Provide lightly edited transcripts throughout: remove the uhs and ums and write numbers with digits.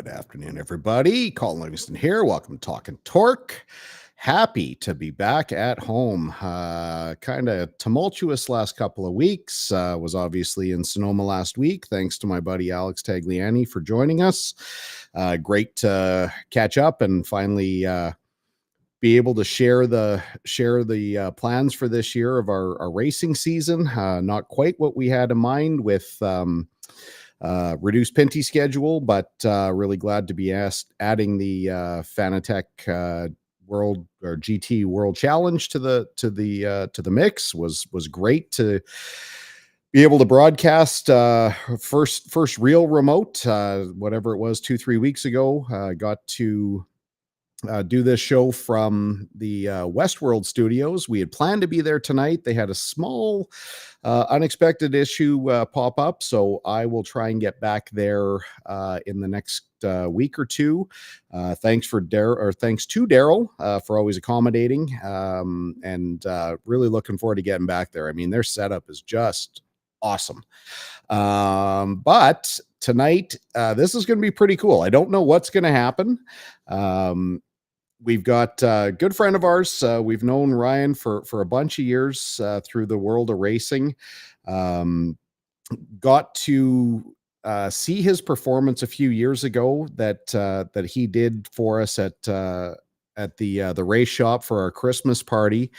Good afternoon, everybody. Colin Livingston here. Welcome to Talkin Torque. Happy to be back at home. Kind of tumultuous last couple of weeks. Was obviously in Sonoma last week. Thanks to my buddy Alex Tagliani for joining us. Great to catch up and finally be able to share the plans for this year of our racing season. Not quite what we had in mind with reduced Pinty schedule, but really glad to be adding the Fanatec World or GT World Challenge to the mix. Was great to be able to broadcast first real remote, whatever it was, 2-3 weeks ago. Got to do this show from the Westworld studios. We had planned to be there tonight. They had a small unexpected issue pop up, so I will try and get back there in the next week or two. Thanks to Daryl for always accommodating, and really looking forward to getting back there. I mean, their setup is just awesome. But tonight, this is going to be pretty cool. I don't know what's going to happen. We've got a good friend of ours. We've known Ryan for a bunch of years through the world of racing. Got to see his performance a few years ago that he did for us at the race shop for our Christmas party.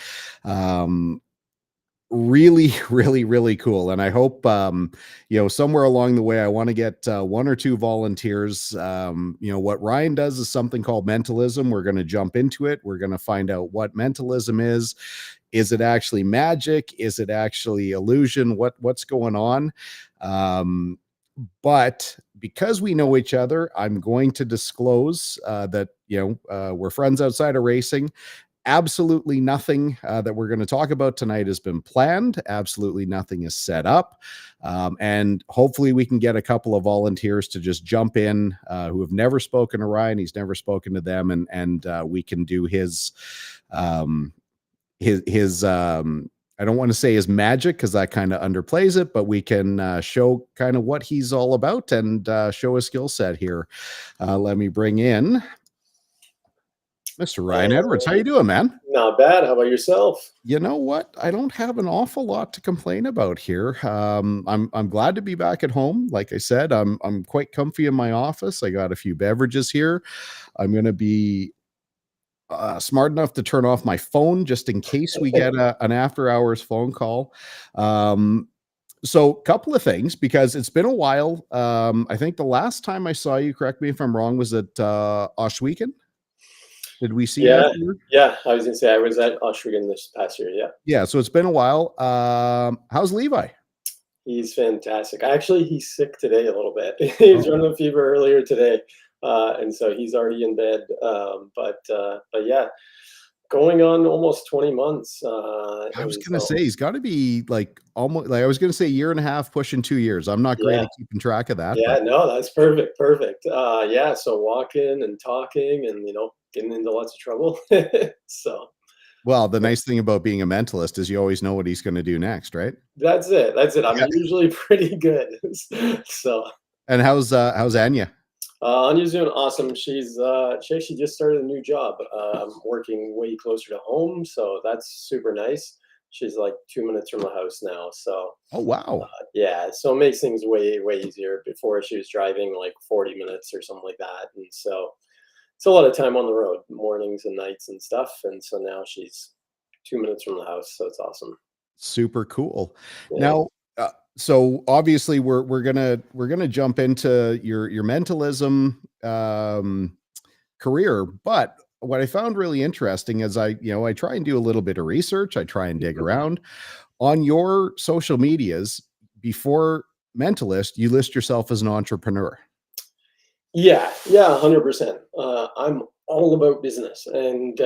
Really, really, really cool. And I hope, somewhere along the way, I want to get 1 or 2 volunteers. What Ryan does is something called Mentalism. We're going to jump into it. We're going to find out what Mentalism is. Is it actually magic? Is it actually illusion? What's going on? But because we know each other, I'm going to disclose that, we're friends outside of racing. Absolutely nothing that we're going to talk about tonight has been planned. Absolutely nothing is set up. And hopefully we can get a couple of volunteers to just jump in who have never spoken to Ryan. He's never spoken to them. And we can do his I don't want to say his magic because that kind of underplays it, but we can show kind of what he's all about and show his skill set here. Let me bring in Mr. Ryan Edwards. How you doing, man? Not bad. How about yourself? You know what? I don't have an awful lot to complain about here. I'm glad to be back at home. Like I said, I'm quite comfy in my office. I got a few beverages here. I'm going to be smart enough to turn off my phone just in case we get an after hours phone call. So couple of things, because it's been a while. I think the last time I saw you, correct me if I'm wrong, was at Oshweekend. Did we see that? Year? Yeah. I was going to say I was at Oshweekend this past year. Yeah. Yeah. So it's been a while. How's Levi? He's fantastic. Actually, he's sick today a little bit. He was running a fever earlier today. And so he's already in bed. But yeah, going on almost 20 months. I was going to say, he's got to be almost I was going to say 1.5 years, pushing 2 years. I'm not great at keeping track of that. Yeah, no, that's perfect. Yeah. So walking and talking and, getting into lots of trouble. So. Well, the nice thing about being a mentalist is you always know what he's going to do next, right? That's it. I'm usually pretty good. So. And how's Anya? Anya's doing awesome. She actually just started a new job, working way closer to home. So that's super nice. She's like 2 minutes from the house now. So. Oh, wow. Yeah. So it makes things way, way easier. Before she was driving like 40 minutes or something like that. And so it's a lot of time on the road, mornings and nights and stuff. And so now she's 2 minutes from the house. So it's awesome. Super cool. Yeah. Now, so obviously we're gonna jump into your mentalism career, but what I found really interesting is I try and do a little bit of research. I try and dig around on your social medias. Before Mentalist, you list yourself as an entrepreneur. Yeah, 100%. I'm all about business, and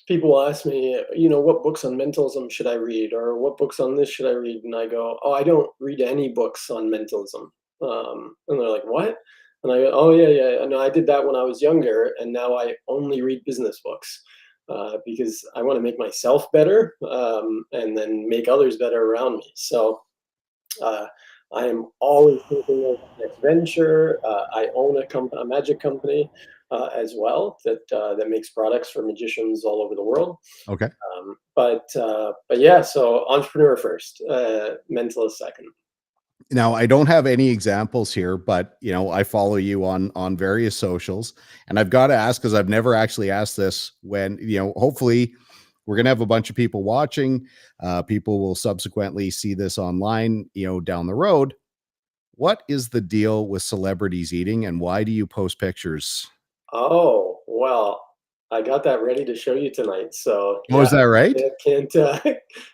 people ask me, what books on mentalism should I read, or what books on this should I read? And I go, oh, I don't read any books on mentalism. And they're like, what? And I go, oh, yeah. And I did that when I was younger, and now I only read business books because I want to make myself better and then make others better around me. So I am always thinking of the next venture. I own a magic company as well that makes products for magicians all over the world. Okay. But yeah, so entrepreneur first, mentalist second. Now, I don't have any examples here, but I follow you on various socials, and I've got to ask because I've never actually asked this. When hopefully, we're gonna have a bunch of people watching. People will subsequently see this online, down the road. What is the deal with celebrities eating, and why do you post pictures? Oh, well, I got that ready to show you tonight. So Oh, yeah, is that right? I can't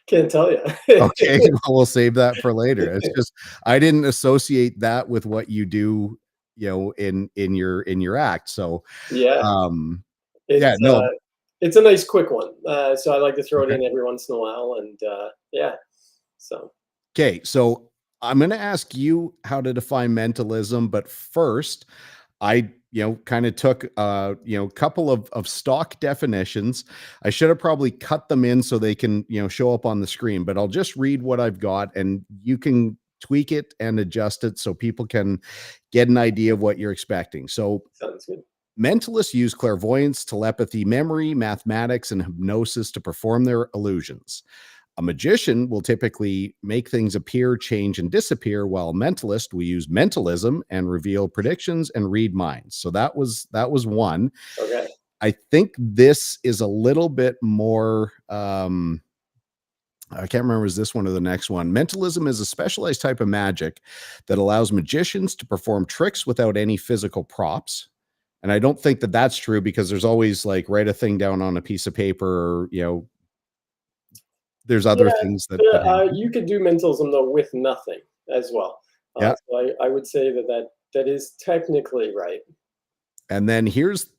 can't tell you. Okay, well, we'll save that for later. It's just I didn't associate that with what you do, in your act. So, Yeah, um, yeah, it's no, it's a nice quick one. So I like to throw it okay. in every once in a while, and yeah. So Okay, so I'm going to ask you how to define mentalism, but first, I kind of took a couple of stock definitions. I should have probably cut them in so they can show up on the screen, but I'll just read what I've got, and you can tweak it and adjust it so people can get an idea of what you're expecting. So, sounds good. mentalists use clairvoyance, telepathy, memory, mathematics, and hypnosis to perform their illusions. A magician will typically make things appear, change, and disappear, while a mentalist will use mentalism and reveal predictions and read minds. So that was one. Okay. I think this is a little bit more. I can't remember is this one or the next one. Mentalism is a specialized type of magic that allows magicians to perform tricks without any physical props. And I don't think that that's true because there's always like write a thing down on a piece of paper, or there's other Yeah, things that happen. you could do mentalism though with nothing as well. Yeah. So I would say that is technically right. And then here's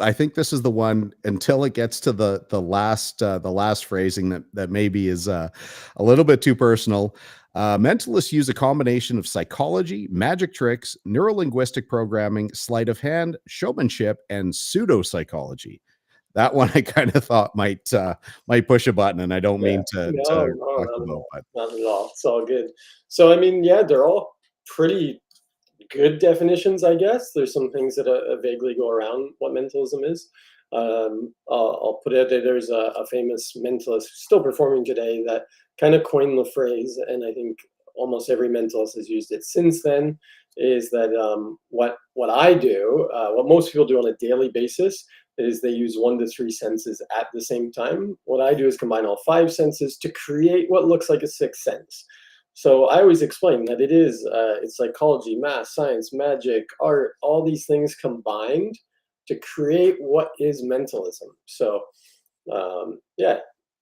I think this is the one until it gets to the last phrasing that maybe is a little bit too personal. Mentalists use a combination of psychology, magic tricks, neurolinguistic programming, sleight of hand, showmanship, and pseudo psychology. That one I kind of thought might push a button, and I don't Yeah. mean to No, no, talk not at about, all. but Not at all. It's all good. So I mean, yeah, they're all pretty good definitions, I guess. There's some things that vaguely go around what mentalism is. I'll put it. There's a famous mentalist still performing today that kind of coined the phrase, and I think almost every mentalist has used it since then. Is that what I do? What most people do on a daily basis is they use 1 to 3 senses at the same time. What I do is combine all 5 senses to create what looks like a sixth sense. So I always explain that it's psychology, math, science, magic, art, all these things combined to create what is mentalism. So yeah,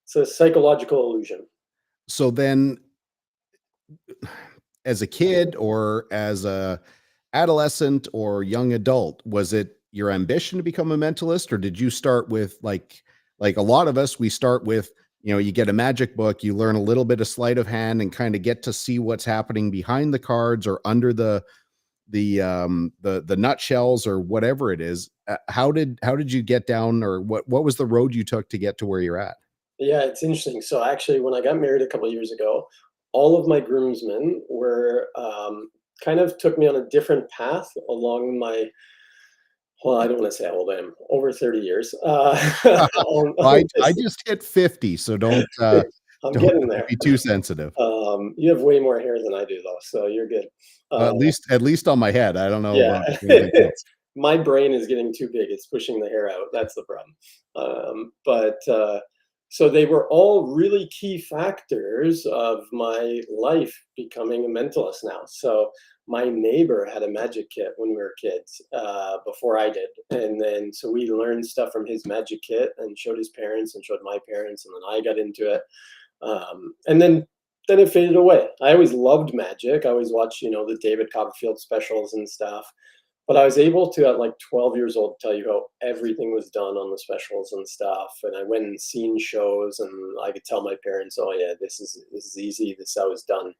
it's a psychological illusion. so then as a kid or as a adolescent or young adult, was it your ambition to become a mentalist, or did you start with like a lot of us, we start with, you get a magic book, you learn a little bit of sleight of hand and kind of get to see what's happening behind the cards or under the nutshells or whatever it is. How did you get down, or what was the road you took to get to where you're at? Yeah, it's interesting. So actually, when I got married a couple of years ago, all of my groomsmen were kind of took me on a different path along my. Well, I don't want to say how old I am. Over 30 years. I just hit 50, so don't I'm don't getting there. be too sensitive. You have way more hair than I do, though, so you're good. At Uh, least at least on my head. I don't know yeah, about anything else. my brain is getting too big. It's pushing the hair out. That's the problem. But so they were all really key factors of my life becoming a mentalist now. So my neighbor had a magic kit when we were kids before I did, and then so we learned stuff from his magic kit and showed his parents and showed my parents, and then I got into it. And then it faded away. I always loved magic. I always watched, the David Copperfield specials and stuff. But I was able to, at like 12 years old, tell you how everything was done on the specials and stuff. And I went and seen shows, and I could tell my parents, "Oh yeah, this is easy. This is how it's done."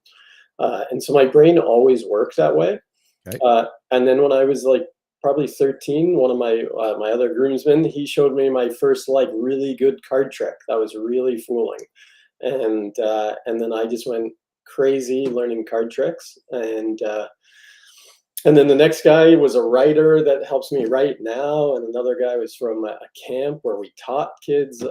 And so my brain always worked that way. Okay. And then when I was like probably 13, one of my other groomsmen, he showed me my first like really good card trick that was really fooling, and then I just went crazy learning card tricks. And then the next guy was a writer that helps me write now, and another guy was from a camp where we taught kids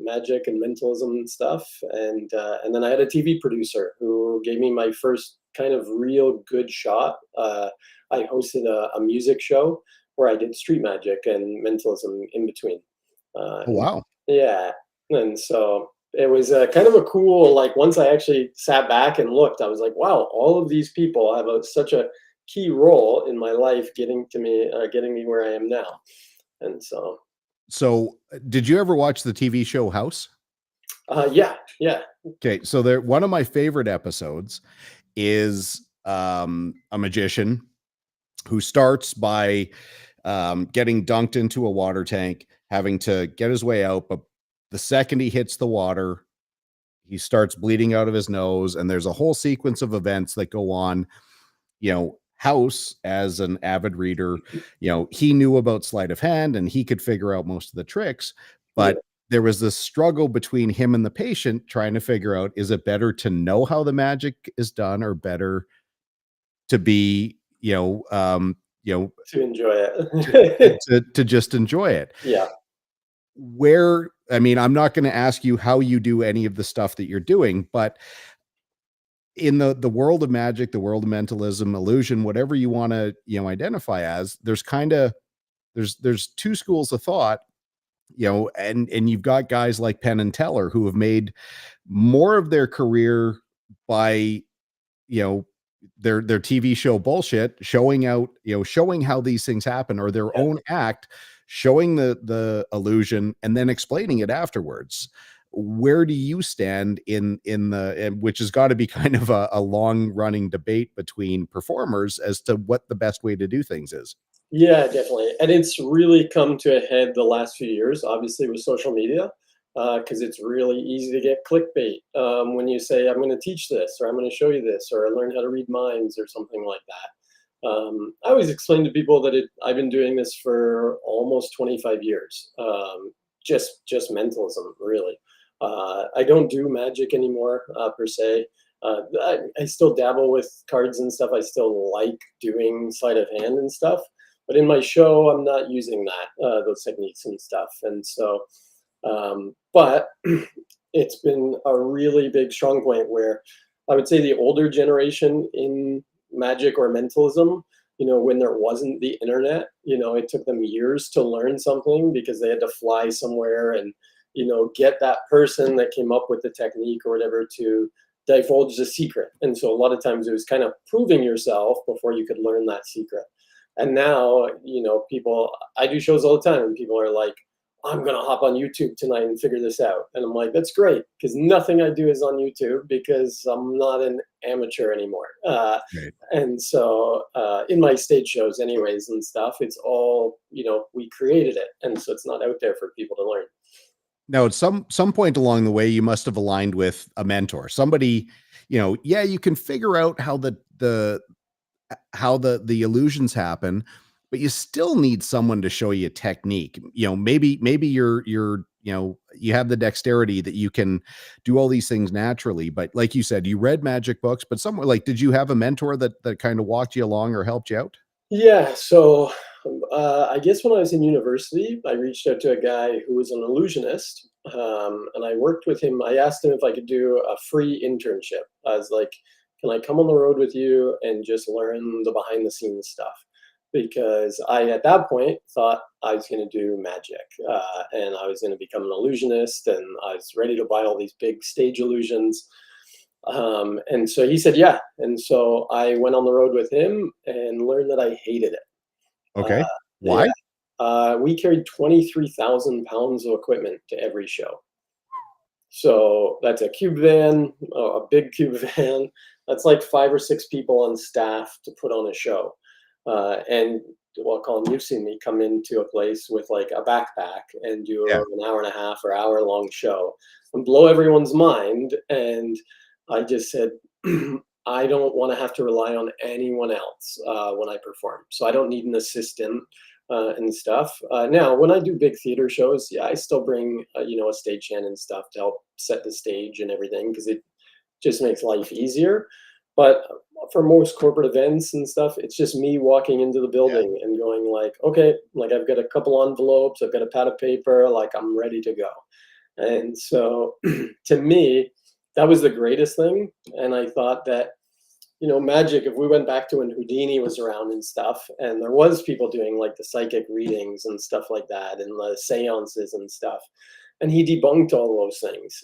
magic and mentalism and stuff. And then I had a TV producer who gave me my first kind of real good shot. I hosted a music show where I did street magic and mentalism in between. Oh, And wow. yeah, and so it was kind of a cool, like, once I actually sat back and looked, I was like, wow, all of these people have such a key role in my life, getting me where I am now. And so, So, did you ever watch the TV show House? yeah, yeah, Okay, so there one of my favorite episodes is a magician who starts by getting dunked into a water tank, having to get his way out. But the second he hits the water, he starts bleeding out of his nose. And there's a whole sequence of events that go on. House, as an avid reader, he knew about sleight of hand and he could figure out most of the tricks. yeah, But there was this struggle between him and the patient trying to figure out, is it better to know how the magic is done or better to be, to enjoy to, it. to just enjoy it. Yeah, Where, I mean, I'm not going to ask you how you do any of the stuff that you're doing, but in the world of magic, the world of mentalism, illusion, whatever you want to, identify as, there's kind of there's two schools of thought, and you've got guys like Penn and Teller who have made more of their career by, you know, their TV show bullshit, showing out, showing how these things happen, or their yeah. own act, showing the illusion and then explaining it afterwards. Where do you stand in the, and which has got to be kind of a long running debate between performers as to what the best way to do things is? Yeah, definitely. And it's really come to a head the last few years, obviously, with social media, because it's really easy to get clickbait when you say, I'm going to teach this, or I'm going to show you this, or learn how to read minds, or something like that. I always explain to people that I've been doing this for almost 25 years, just mentalism, really. I don't do magic anymore, per se. I still dabble with cards and stuff. I still like doing sleight of hand and stuff, but in my show, I'm not using those techniques and stuff. And so, but it's been a really big strong point where I would say the older generation in magic or mentalism, when there wasn't the internet, it took them years to learn something because they had to fly somewhere and, get that person that came up with the technique or whatever to divulge the secret. And so a lot of times it was kind of proving yourself before you could learn that secret. And now, people, I do shows all the time and people are like, I'm going to hop on YouTube tonight and figure this out. And I'm like, that's great, because nothing I do is on YouTube because I'm not an amateur anymore. Right. And so in my stage shows anyways and stuff, it's all, we created it. And so it's not out there for people to learn. Now, at some point along the way, you must have aligned with a mentor, somebody, yeah, you can figure out how the illusions happen, but you still need someone to show you a technique. Maybe you have the dexterity that you can do all these things naturally, but like you said, you read magic books, but somewhere, like, did you have a mentor that kind of walked you along or helped you out? Yeah, so I guess when I was in university, I reached out to a guy who was an illusionist, and I worked with him. I asked him if I could do a free internship. I was like, "Can I come on the road with you and just learn the behind the scenes stuff?" Because I, at that point, thought I was going to do magic, and I was going to become an illusionist, and I was ready to buy all these big stage illusions. And so he said, yeah. And so I went on the road with him and learned that I hated it. Uh, Okay. yeah. Why? We carried 23,000 pounds of equipment to every show. So that's a cube van, a big cube van. That's like 5 or 6 people on staff to put on a show. And well, Colin, you've seen me come into a place with like a backpack and do Yeah. an hour and a half or hour long show and blow everyone's mind. And I just said, I don't want to have to rely on anyone else when I perform. So I don't need an assistant and stuff. Now, when I do big theater shows, yeah, I still bring, a stagehand and stuff to help set the stage and everything, because it just makes life easier. But for most corporate events and stuff, it's just me walking into the Yeah. building and going like, okay, like I've got a couple envelopes, I've got a pad of paper, like I'm ready to go. And so to me, that was the greatest thing. And I thought that, magic, if we went back to when Houdini was around and stuff, and there was people doing like the psychic readings and stuff like that, and the seances and stuff, and he debunked all those things.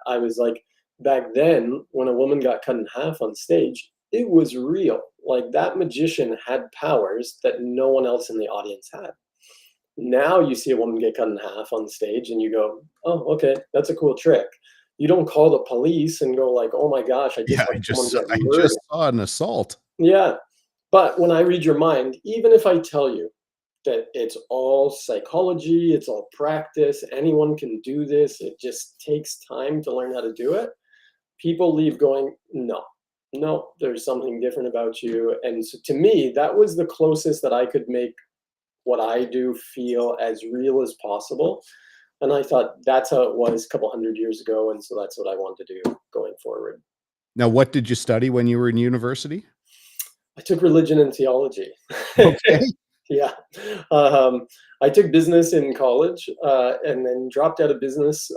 I was like, back then, when a woman got cut in half on stage, it was real. Like that magician had powers that no one else in the audience had. Now you see a woman get cut in half on stage and you go, oh, okay, that's a cool trick. You don't call the police and go like, oh my gosh, I just Yeah, saw someone get I murdered. just saw an assault. Yeah. But when I read your mind, even if I tell you that it's all psychology, it's all practice, anyone can do this, it just takes time to learn how to do it, people leave going, no, no, there's something different about you. And so to me, that was the closest that I could make what I do feel as real as possible. And I thought that's how it was a couple hundred years ago. And so that's what I want to do going forward. Now, what did you study when you were in university? I took religion and theology. Okay. Yeah. I took business in college and then dropped out of business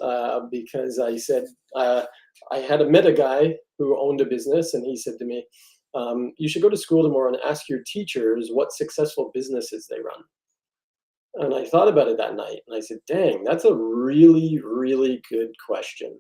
because I said, I had met a guy who owned a business, and he said to me, you should go to school tomorrow and ask your teachers what successful businesses they run. And I thought about it that night and I said, dang, that's a really, really good question.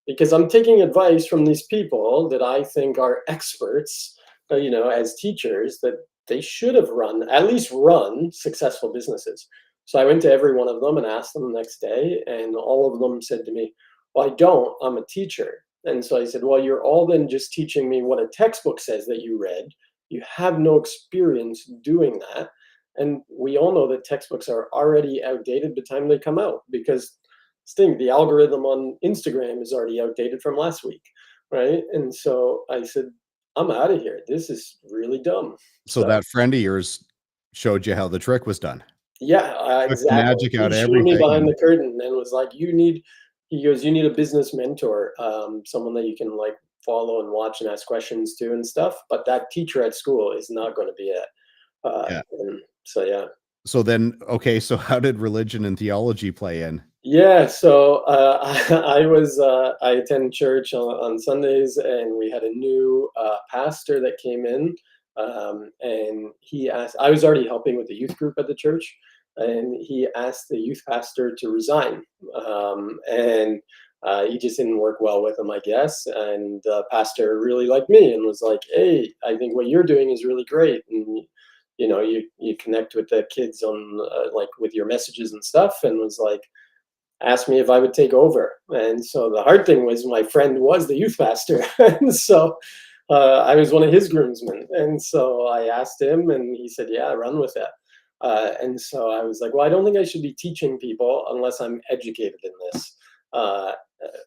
Because I'm taking advice from these people that I think are experts, as teachers, that they should have at least run successful businesses. So I went to every one of them and asked them the next day, and all of them said to me, well, I don't, I'm a teacher. And so I said, well, you're all then just teaching me what a textbook says that you read. You have no experience doing that. And we all know that textbooks are already outdated by the time they come out because Sting, the algorithm on Instagram is already outdated from last week, right? And so I said, I'm out of here. This is really dumb. So So that friend of yours showed you how the trick was done. yeah, Took the exactly. magic He out of showed me everything behind and the curtain and was like, he goes, you need a business mentor, someone that you can like follow and watch and ask questions to and stuff. But that teacher at school is not going to be it. yeah. And so, yeah. So then, okay, so how did religion and theology play in? Yeah, so I attend church on Sundays, and we had a new pastor that came in, and he asked. I was already helping with the youth group at the church, and he asked the youth pastor to resign, and he just didn't work well with him, I guess. And the pastor really liked me and was like, "Hey, I think what you're doing is really great." And you connect with the kids on like with your messages and stuff, and was like asked me if I would take over. And so the hard thing was my friend was the youth pastor. And so I was one of his groomsmen. And so I asked him, and he said, yeah, run with it. And so I was like, well, I don't think I should be teaching people unless I'm educated in this. Uh,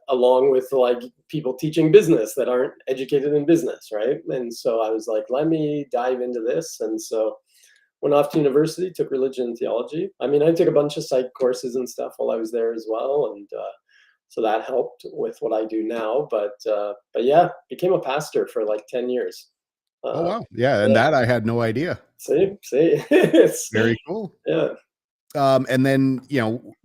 Along with like people teaching business that aren't educated in business, right? And so I was like, let me dive into this. And so went off to university, took religion and theology. I mean, I took a bunch of psych courses and stuff while I was there as well, and so that helped with what I do now. But yeah, became a pastor for like 10 years. Oh, Uh, wow. Yeah, and yeah, that I had no idea. see, it's, Very cool. yeah. And then,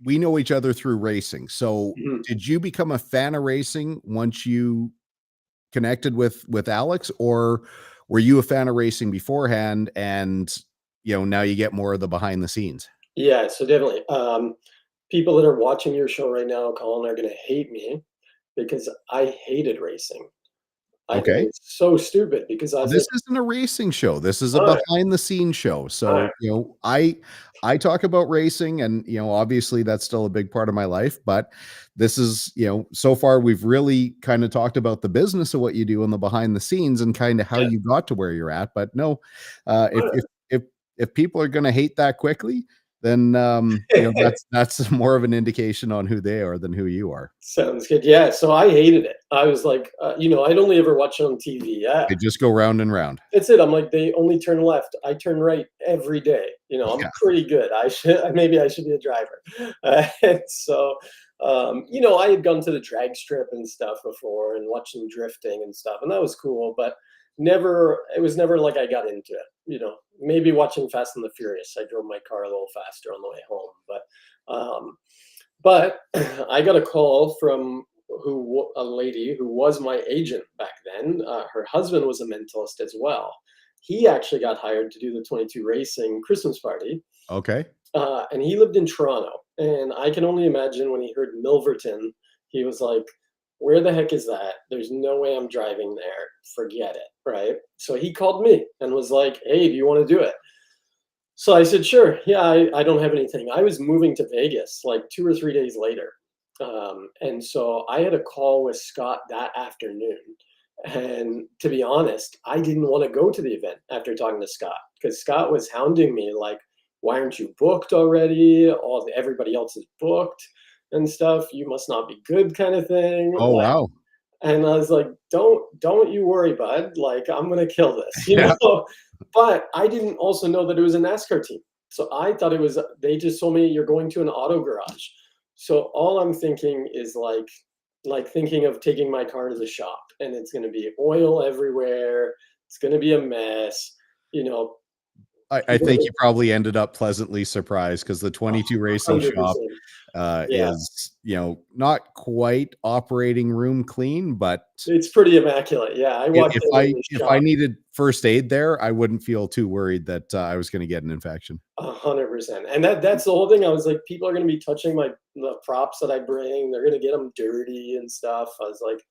we know each other through racing. So Mhm. did you become a fan of racing once you connected with Alex, or were you a fan of racing beforehand and, now you get more of the behind the scenes? Yeah, so definitely. People that are watching your show right now, Colin, are going to hate me because I hated racing. I thought it Okay. was so stupid because I Well, was this like, isn't a racing show. This is a all right, behind the scenes show. all So, right, I talk about racing and, obviously that's still a big part of my life, but this is, so far we've really kind of talked about the business of what you do in the behind the scenes and kind of how yeah, you got to where you're at. But no, all if right. if if if people are going to hate that quickly, then that's more of an indication on who they are than who you are. Sounds good. Yeah, so I hated it. I was like, I'd only ever watch it on TV. They just go round and round. That's it. I'm like, they only turn left. I turn right every day. I'm Yeah. pretty good. Maybe I should be a driver. And so, I had gone to the drag strip and stuff before and watched them drifting and stuff, and that was cool. But it was never like I got into it. Maybe watching Fast and the Furious. I drove my car a little faster on the way home, but I got a call from a lady who was my agent back then. Her husband was a mentalist as well. He actually got hired to do the 22 Racing Christmas party, Okay. and he lived in Toronto. And I can only imagine when he heard Milverton, he was like, "Where the heck is that? There's no way I'm driving there. Forget it." Right? So he called me and was like, "Hey, do you want to do it?" So I said, "Sure. Yeah, I don't have anything." I was moving to Vegas like 2 or 3 days later. And so I had a call with Scott that afternoon. And to be honest, I didn't want to go to the event after talking to Scott, because Scott was hounding me like, "Why aren't you booked already? Everybody else is booked and stuff. You must not be good," kind of thing. Oh, wow. And I was like, don't you worry, bud. Like, I'm gonna kill this, Yeah. But I didn't also know that it was a NASCAR team. So I thought it was. They just told me you're going to an auto garage. So all I'm thinking is like thinking of taking my car to the shop, and it's gonna be oil everywhere. It's gonna be a mess. You know, I think you probably ended up pleasantly surprised, because the 22 Racing shop 100%. Yeah. is, not quite operating room clean, but It's pretty immaculate. Yeah, I walked if in I the if I shop. needed first aid there, I wouldn't feel too worried that I was going to get an infection. 100%. And that's the whole thing. I was like, people are gonna be touching the props that I bring. They're gonna get them dirty and stuff. I was like,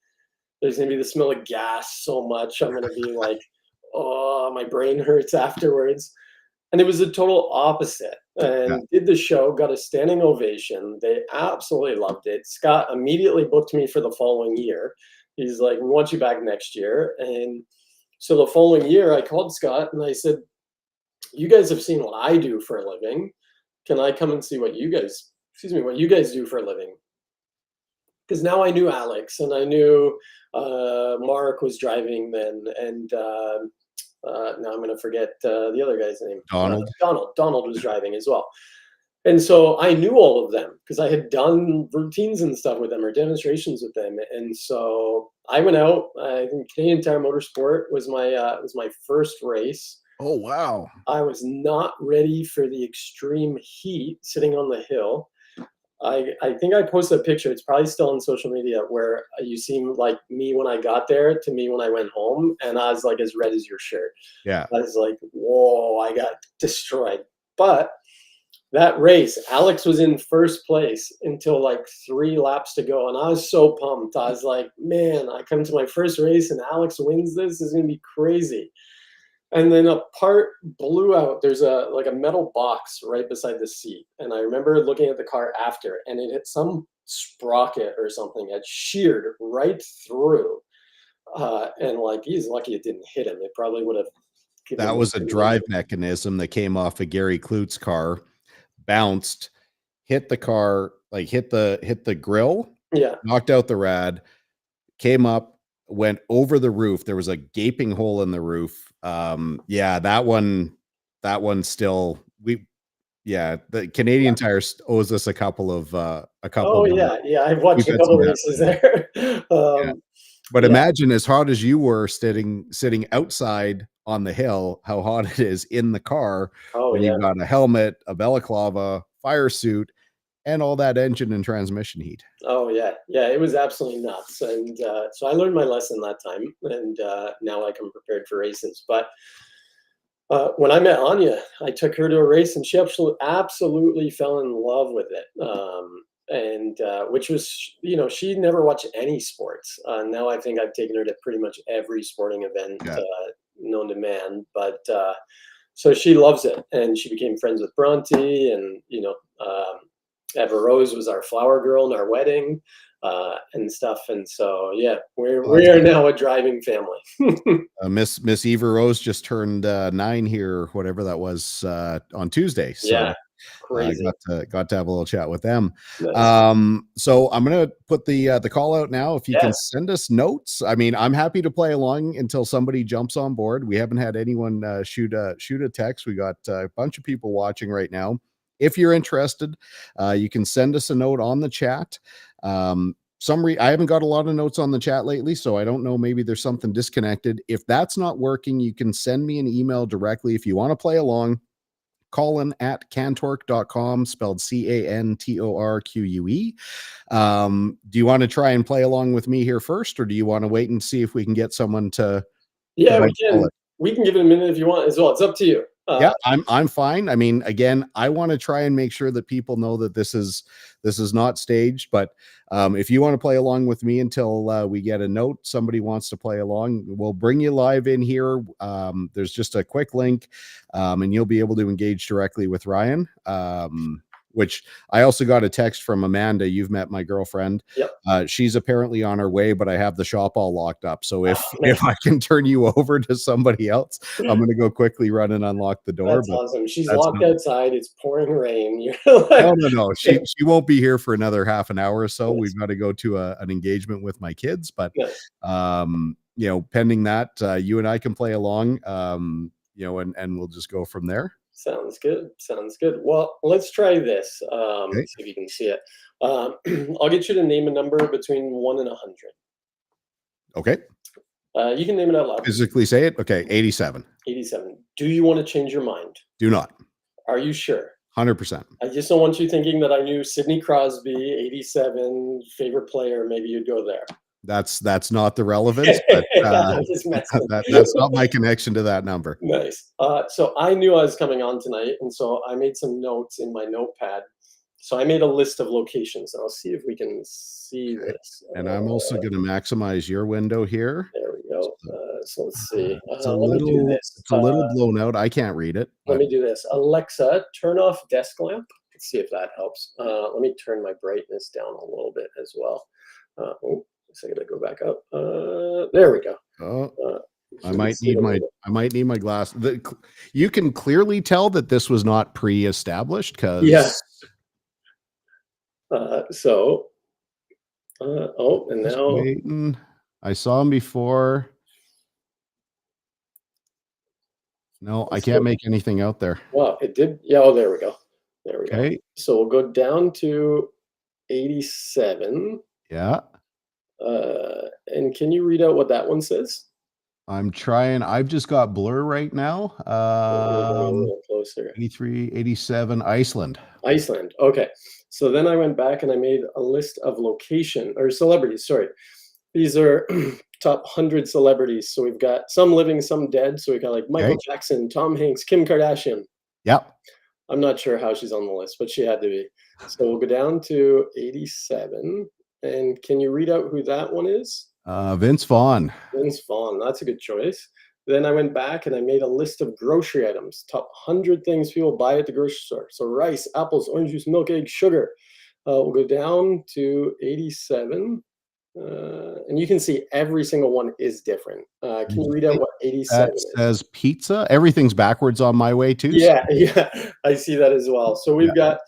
there's gonna be the smell of gas so much. I'm gonna be like, oh, my brain hurts afterwards. And it was the total opposite. Yeah. And did the show, got a standing ovation. They absolutely loved it. Scott immediately booked me for the following year. He's like, "We want you back next year." And so the following year, I called Scott and I said, "You guys have seen what I do for a living. Can I come and see what you guys do for a living?" Because now I knew Alex and I knew Mark was driving then, and now I'm going to forget the other guy's name. Donald. Donald was driving as well. And so I knew all of them because I had done routines and stuff with them or demonstrations with them. And so I went out. I think Canadian Tire Motorsport was my first race. Oh, wow. I was not ready for the extreme heat sitting on the hill. I think I posted a picture. It's probably still on social media where you see like me when I got there to me when I went home, and I was like as red as your shirt. Yeah. I was like, whoa, I got destroyed. But that race, Alex was in first place until like 3 laps to go, and I was so pumped. I was like, man, I come to my first race and Alex wins this. This is gonna be crazy. And then a part blew out. There's a metal box right beside the seat. And I remember looking at the car after, and it hit some sprocket or something. It sheared right through. And like, he's lucky it didn't hit him. It probably would have given That him was a an drive injury. mechanism that came off of Gary Klut's car, bounced, hit the car, like hit the grill, Yeah. knocked out the rad, came up, went over the roof. There was a gaping hole in the roof. Yeah, that one still the Canadian Tire owes us a couple of Oh yeah. Yeah. I've watched we've a had couple some races happenings. there. Yeah. But Yeah. imagine, as hot as you were sitting outside on the hill, how hot it is in the car Oh when yeah. you've got a helmet, a balaclava, fire suit, and all that engine and transmission heat. Oh yeah. Yeah. It was absolutely nuts. And so I learned my lesson that time, and now I come prepared for races. But when I met Anya, I took her to a race, and she absolutely fell in love with it. And which was, she never watched any sports. Now I think I've taken her to pretty much every sporting event Yeah. known to man. But so she loves it, and she became friends with Bronte, and Eva Rose was our flower girl in our wedding, and stuff. And so yeah, we are now a driving family. Miss Eva Rose just turned 9 here, whatever that was, on Tuesday. So Yeah. Crazy. Got to have a little chat with them. Nice. So I'm gonna put the call out now. If you Yeah. can send us notes, I mean, I'm happy to play along until somebody jumps on board. We haven't had anyone shoot a text. We got a bunch of people watching right now. If you're interested, you can send us a note on the chat. I haven't got a lot of notes on the chat lately, so I don't know. Maybe there's something disconnected. If that's not working, you can send me an email directly if you want to play along. Colin@cantorque.com, spelled CANTORQUE. Do you want to try and play along with me here first, or do you want to wait and see if we can get someone to Yeah, bite the bullet? we can give it a minute if you want as well. It's up to you. Yeah, I'm fine. I mean, again, I want to try and make sure that people know that this is not staged. But if you want to play along with me until we get a note, somebody wants to play along, we'll bring you live in here. There's just a quick link, and you'll be able to engage directly with Ryan. Which I also got a text from Amanda. You've met my girlfriend. Yep. She's apparently on her way, but I have the shop all locked up. So if man. I can turn you over to somebody else, I'm going to go quickly run and unlock the door. That's But awesome. She's that's locked not- outside. It's pouring rain. You're like, no. She won't be here for another half an hour or so. Nice. We've got to go to an engagement with my kids. But Nice. pending that, you and I can play along. And we'll just go from there. Sounds good. Sounds good. Well, let's try this. Okay. See if you can see it. I'll get you to name a number between 1 and 100. Okay. You can name it out loud. Physically say it. Okay. 87. 87. Do you want to change your mind? Do not. Are you sure? 100%. I just don't want you thinking that I knew Sidney Crosby, 87, favorite player. Maybe you'd go there. That's not the relevance, but that's not my connection to that number. Nice. So I knew I was coming on tonight, and so I made some notes in my notepad. So I made a list of locations, and I'll see if we can see this. And I'm also going to maximize your window here. There we go. So let's see. It's a Let me do little, this. it's a little blown out. I can't read it. Let me do this. Alexa, turn off desk lamp. Let's see if that helps. Let me turn my brightness down a little bit as well. I gotta go back up. There we go. I might need my glass. You can clearly tell that this was not pre-established because and now waiting. I saw him before. No, I can't make anything out there. Wow, it did. Yeah, oh, there we go. There we go. So we'll go down to 87. Yeah. And can you read out what that one says? I'm trying. I've just got blur right now. A little closer. 83, 87, Iceland. Iceland. Okay. So then I went back and I made a list of celebrities. Sorry. These are top 100 celebrities. So we've got some living, some dead. So we got like Michael Jackson, Tom Hanks, Kim Kardashian. Yep. I'm not sure how she's on the list, but she had to be. So we'll go down to 87. And can you read out who that one is? Vince Vaughn. Vince Vaughn. That's a good choice. Then I went back and I made a list of grocery items, top 100 things people buy at the grocery store. So rice, apples, orange juice, milk, eggs, sugar. We'll go down to 87. And you can see every single one is different. Can you read out what 87 is? Says pizza. Everything's backwards on my way too. Yeah, I see that as well. So we've got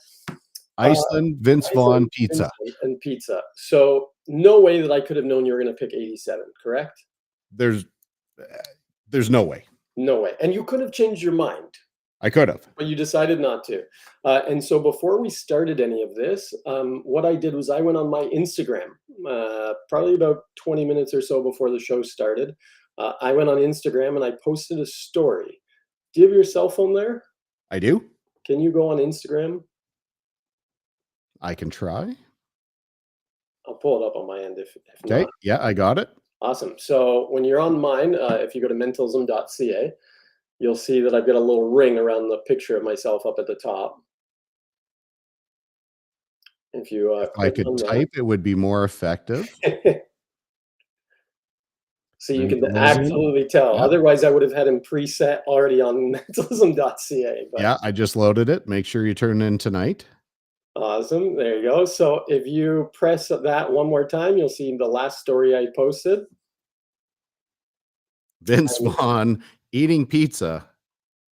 Iceland, Vince Vaughn, pizza. And pizza. So no way that I could have known you were going to pick 87, correct? There's no way. No way. And you could have changed your mind. I could have. But you decided not to. And so before we started any of this, what I did was I went on my Instagram, probably about 20 minutes or so before the show started. I went on Instagram and I posted a story. Do you have your cell phone there? I do. Can you go on Instagram? I can try. I'll pull it up on my end if okay. Not. Yeah, I got it. Awesome. So when you're on mine, if you go to mentalism.ca, you'll see that I've got a little ring around the picture of myself up at the top. If you if I could type, it would be more effective. So you can absolutely tell. Yeah. Otherwise, I would have had him preset already on mentalism.ca. But. Yeah, I just loaded it. Make sure you turn in tonight. Awesome. There you go. So if you press that one more time, you'll see the last story I posted. Vince Vaughn eating pizza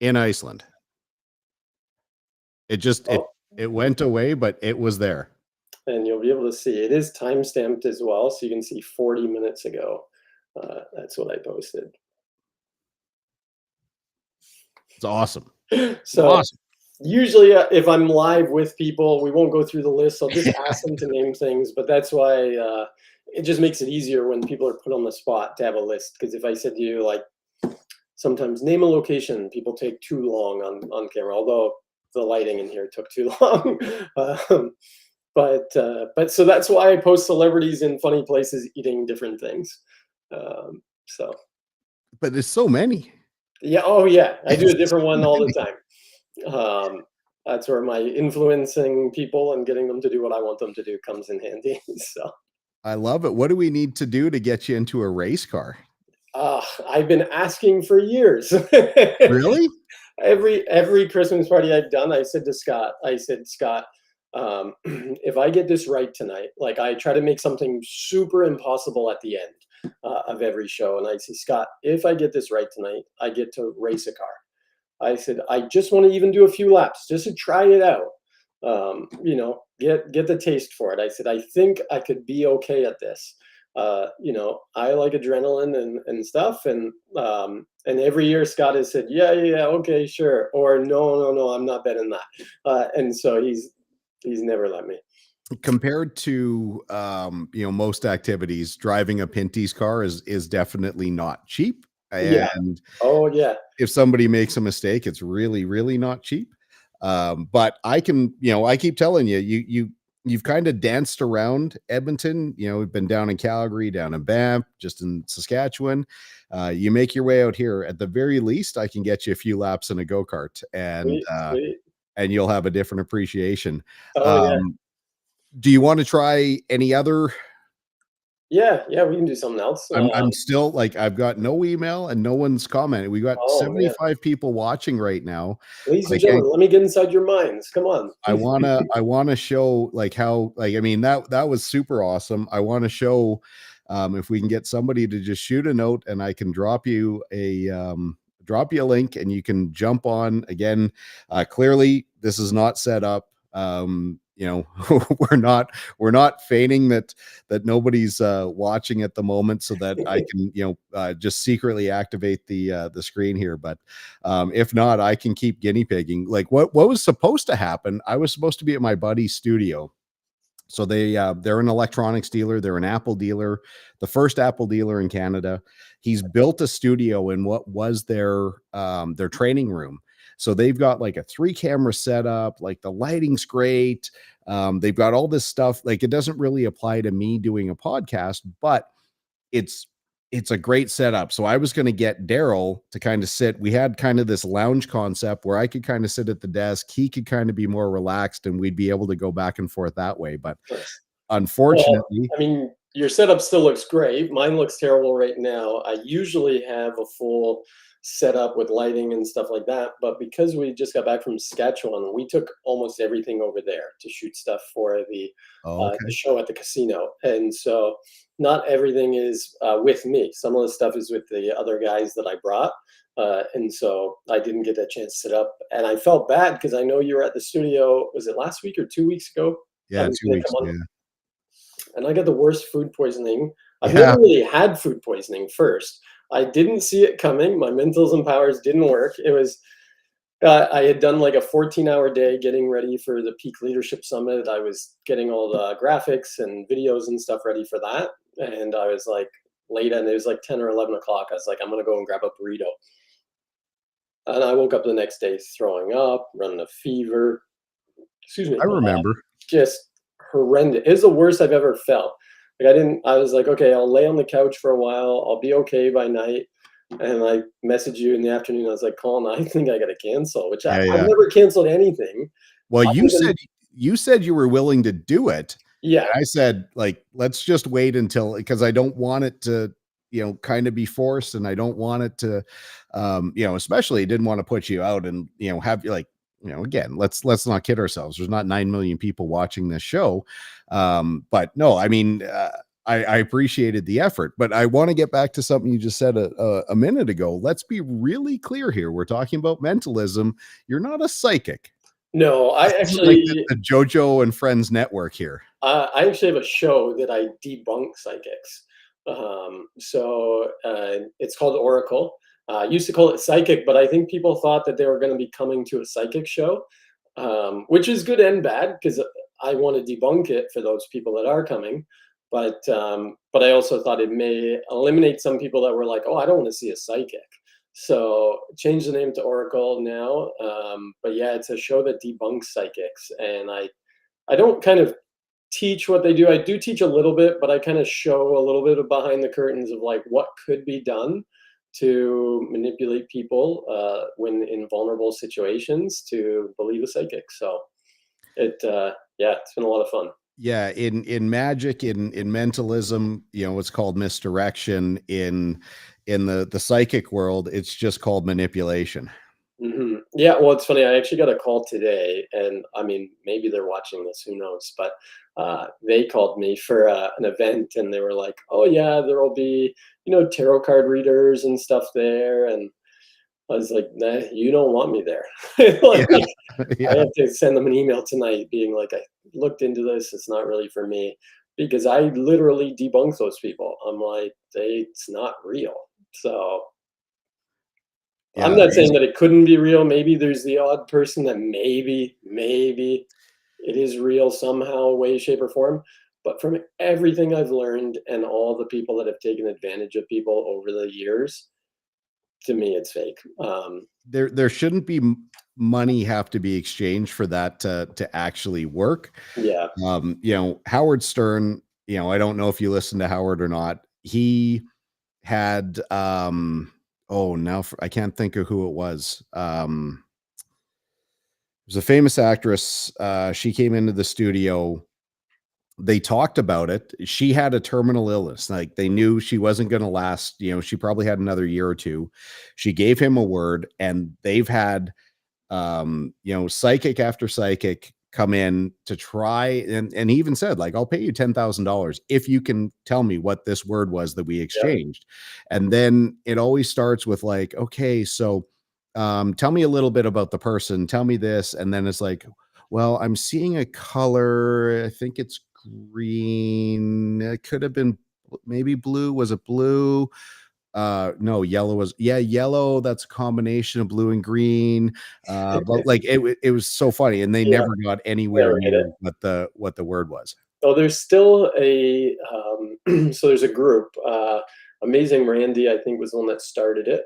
in Iceland. It just Oh, it went away, but it was there. and you'll be able to see it is time stamped as well, so you can see 40 minutes ago. That's what I posted. It's awesome. So Awesome. usually, if I'm live with people, we won't go through the list. I'll just ask them to name things, but that's why it just makes it easier when people are put on the spot to have a list. Because if I said to you, like, sometimes name a location, people take too long on camera, although the lighting in here took too long. um, but so that's why I post celebrities in funny places eating different things. So But there's so many. yeah, oh yeah, I do a It's different so one all the many. time. That's where my influencing people and getting them to do what I want them to do comes in handy. So I love it. What do we need to do to get you into a race car? I've been asking for years. Really? Every Christmas party I've done, I said to Scott, Scott, if I get this right tonight, like I try to make something super impossible at the end of every show, and I say, Scott, if I get this right tonight, I get to race a car. I said, I just want to even do a few laps just to try it out. Get the taste for it. I said, I think I could be okay at this. I like adrenaline and stuff. And every year Scott has said, yeah, okay, sure. Or no, I'm not betting that. And so he's never let me. Compared to most activities, driving a Pinty's car is definitely not cheap. Yeah. And Oh yeah. if somebody makes a mistake, it's really, really not cheap. But I can, I keep telling you, you've kind of danced around Edmonton. We've been down in Calgary, down in Banff, just in Saskatchewan. You make your way out here. At the very least, I can get you a few laps in a go-kart, and Sweet, sweet. you'll have a different appreciation. Oh yeah. Um, do you want to try any other? Yeah, we can do something else. I'm still like, I've got no email and no one's commented. We got Oh man. 75 people watching right now. Ladies But and I can't gentlemen, let me get inside your minds. Come on. I wanna show like how, like, I mean, that was super awesome. I wanna show if we can get somebody to just shoot a note, and I can drop you a link, and you can jump on again. Clearly this is not set up. We're not feigning that nobody's watching at the moment, so that I can just secretly activate the screen here. But if not, I can keep guinea pigging. Like, what was supposed to happen, I was supposed to be at my buddy's studio. So they're an electronics dealer, they're an Apple dealer, the first Apple dealer in Canada. He's built a studio in what was their training room. So they've got like a 3-camera setup, like the lighting's great. They've got all this stuff. Like, it doesn't really apply to me doing a podcast, but it's it's a great setup. So I was going to get Daryl to kind of sit. We had kind of this lounge concept where I could kind of sit at the desk. He could kind of be more relaxed, and we'd be able to go back and forth that way. But Nice. Well, unfortunately, I mean, your setup still looks great. Mine looks terrible right now. I usually have a full setup with lighting and stuff like that, but because we just got back from Saskatchewan, we took almost everything over there to shoot stuff for oh, the okay. show at the casino, and so not everything is with me. Some of the stuff is with the other guys that I brought, and so I didn't get a chance to set up. And I felt bad because I know you were at the studio. Was it last week or 2 weeks ago? I Yeah, was 2 going to weeks. come on, Yeah. and I got the worst food poisoning. I've Yeah. never really had food poisoning first. I didn't see it coming. My mentalism powers didn't work. It was I had done like a 14-hour day getting ready for the Peak Leadership Summit. I was getting all the graphics and videos and stuff ready for that, and I was like late, and it was like 10 or 11 o'clock. I was like, I'm gonna go and grab a burrito, and I woke up the next day throwing up, running a fever. Excuse me. I remember. Just horrendous. It was the worst I've ever felt. Like I was like, okay, I'll lay on the couch for a while. I'll be okay by night. And I messaged you in the afternoon. I was like, Colin, I think I got to cancel, which Yeah, I've yeah. never canceled anything. Well, Other than, you said you were willing to do it. yeah, I said, like, let's just wait until, because I don't want it to, kind of be forced, and I don't want it to, especially didn't want to put you out and, have you like, again, let's not kid ourselves. There's not 9 million people watching this show. But no, I mean, I appreciated the effort, but I want to get back to something you just said a minute ago. Let's be really clear here. We're talking about mentalism. You're not a psychic. No, This isn't like the JoJo and Friends network here. I actually have a show that I debunk psychics. It's called Oracle. I used to call it Psychic, but I think people thought that they were going to be coming to a psychic show, which is good and bad because I want to debunk it for those people that are coming. But I also thought it may eliminate some people that were like, oh, I don't want to see a psychic. So change the name to Oracle now. But yeah, it's a show that debunks psychics, and I don't kind of teach what they do. I do teach a little bit, but I kind of show a little bit of behind the curtains of like what could be done to manipulate people when in vulnerable situations to believe a psychic. So yeah, it's been a lot of fun. Yeah, in magic, in mentalism, it's called misdirection. In the psychic world, it's just called manipulation. Yeah, well, it's funny. I actually got a call today, and I mean, maybe they're watching this. Who knows? But they called me for an event, and they were like, "Oh yeah, there will be tarot card readers and stuff there." And I was like, "Nah, you don't want me there." Yeah, Like, I yeah, have to send them an email tonight, being like, "I looked into this. It's not really for me," because I literally debunk those people. I'm like, it's not real. So I'm yeah. not saying that it couldn't be real. Maybe there's the odd person that maybe it is real somehow, way, shape, or form. But from everything I've learned and all the people that have taken advantage of people over the years, to me, it's fake. There shouldn't be money have to be exchanged for that to actually work. Yeah, Howard Stern, I don't know if you listen to Howard or not. He had oh, now I can't think of who it was. It was a famous actress. She came into the studio. They talked about it. She had a terminal illness. Like they knew she wasn't going to last. She probably had another year or two. She gave him a word, and they've had psychic after psychic come in to try, and he even said, like, I'll pay you $10,000 if you can tell me what this word was that we yeah, exchanged. And then it always starts with like, okay, so tell me a little bit about the person, tell me this. And then it's like, well, I'm seeing a color. I think it's green. It could have been maybe blue. Was it blue? No, yellow was, yeah, yellow. That's a combination of blue and green. But like it was so funny, and they yeah. never got anywhere Never hit near it. what the word was. Oh, there's still a so there's a group. Amazing Randy, I think, was the one that started it.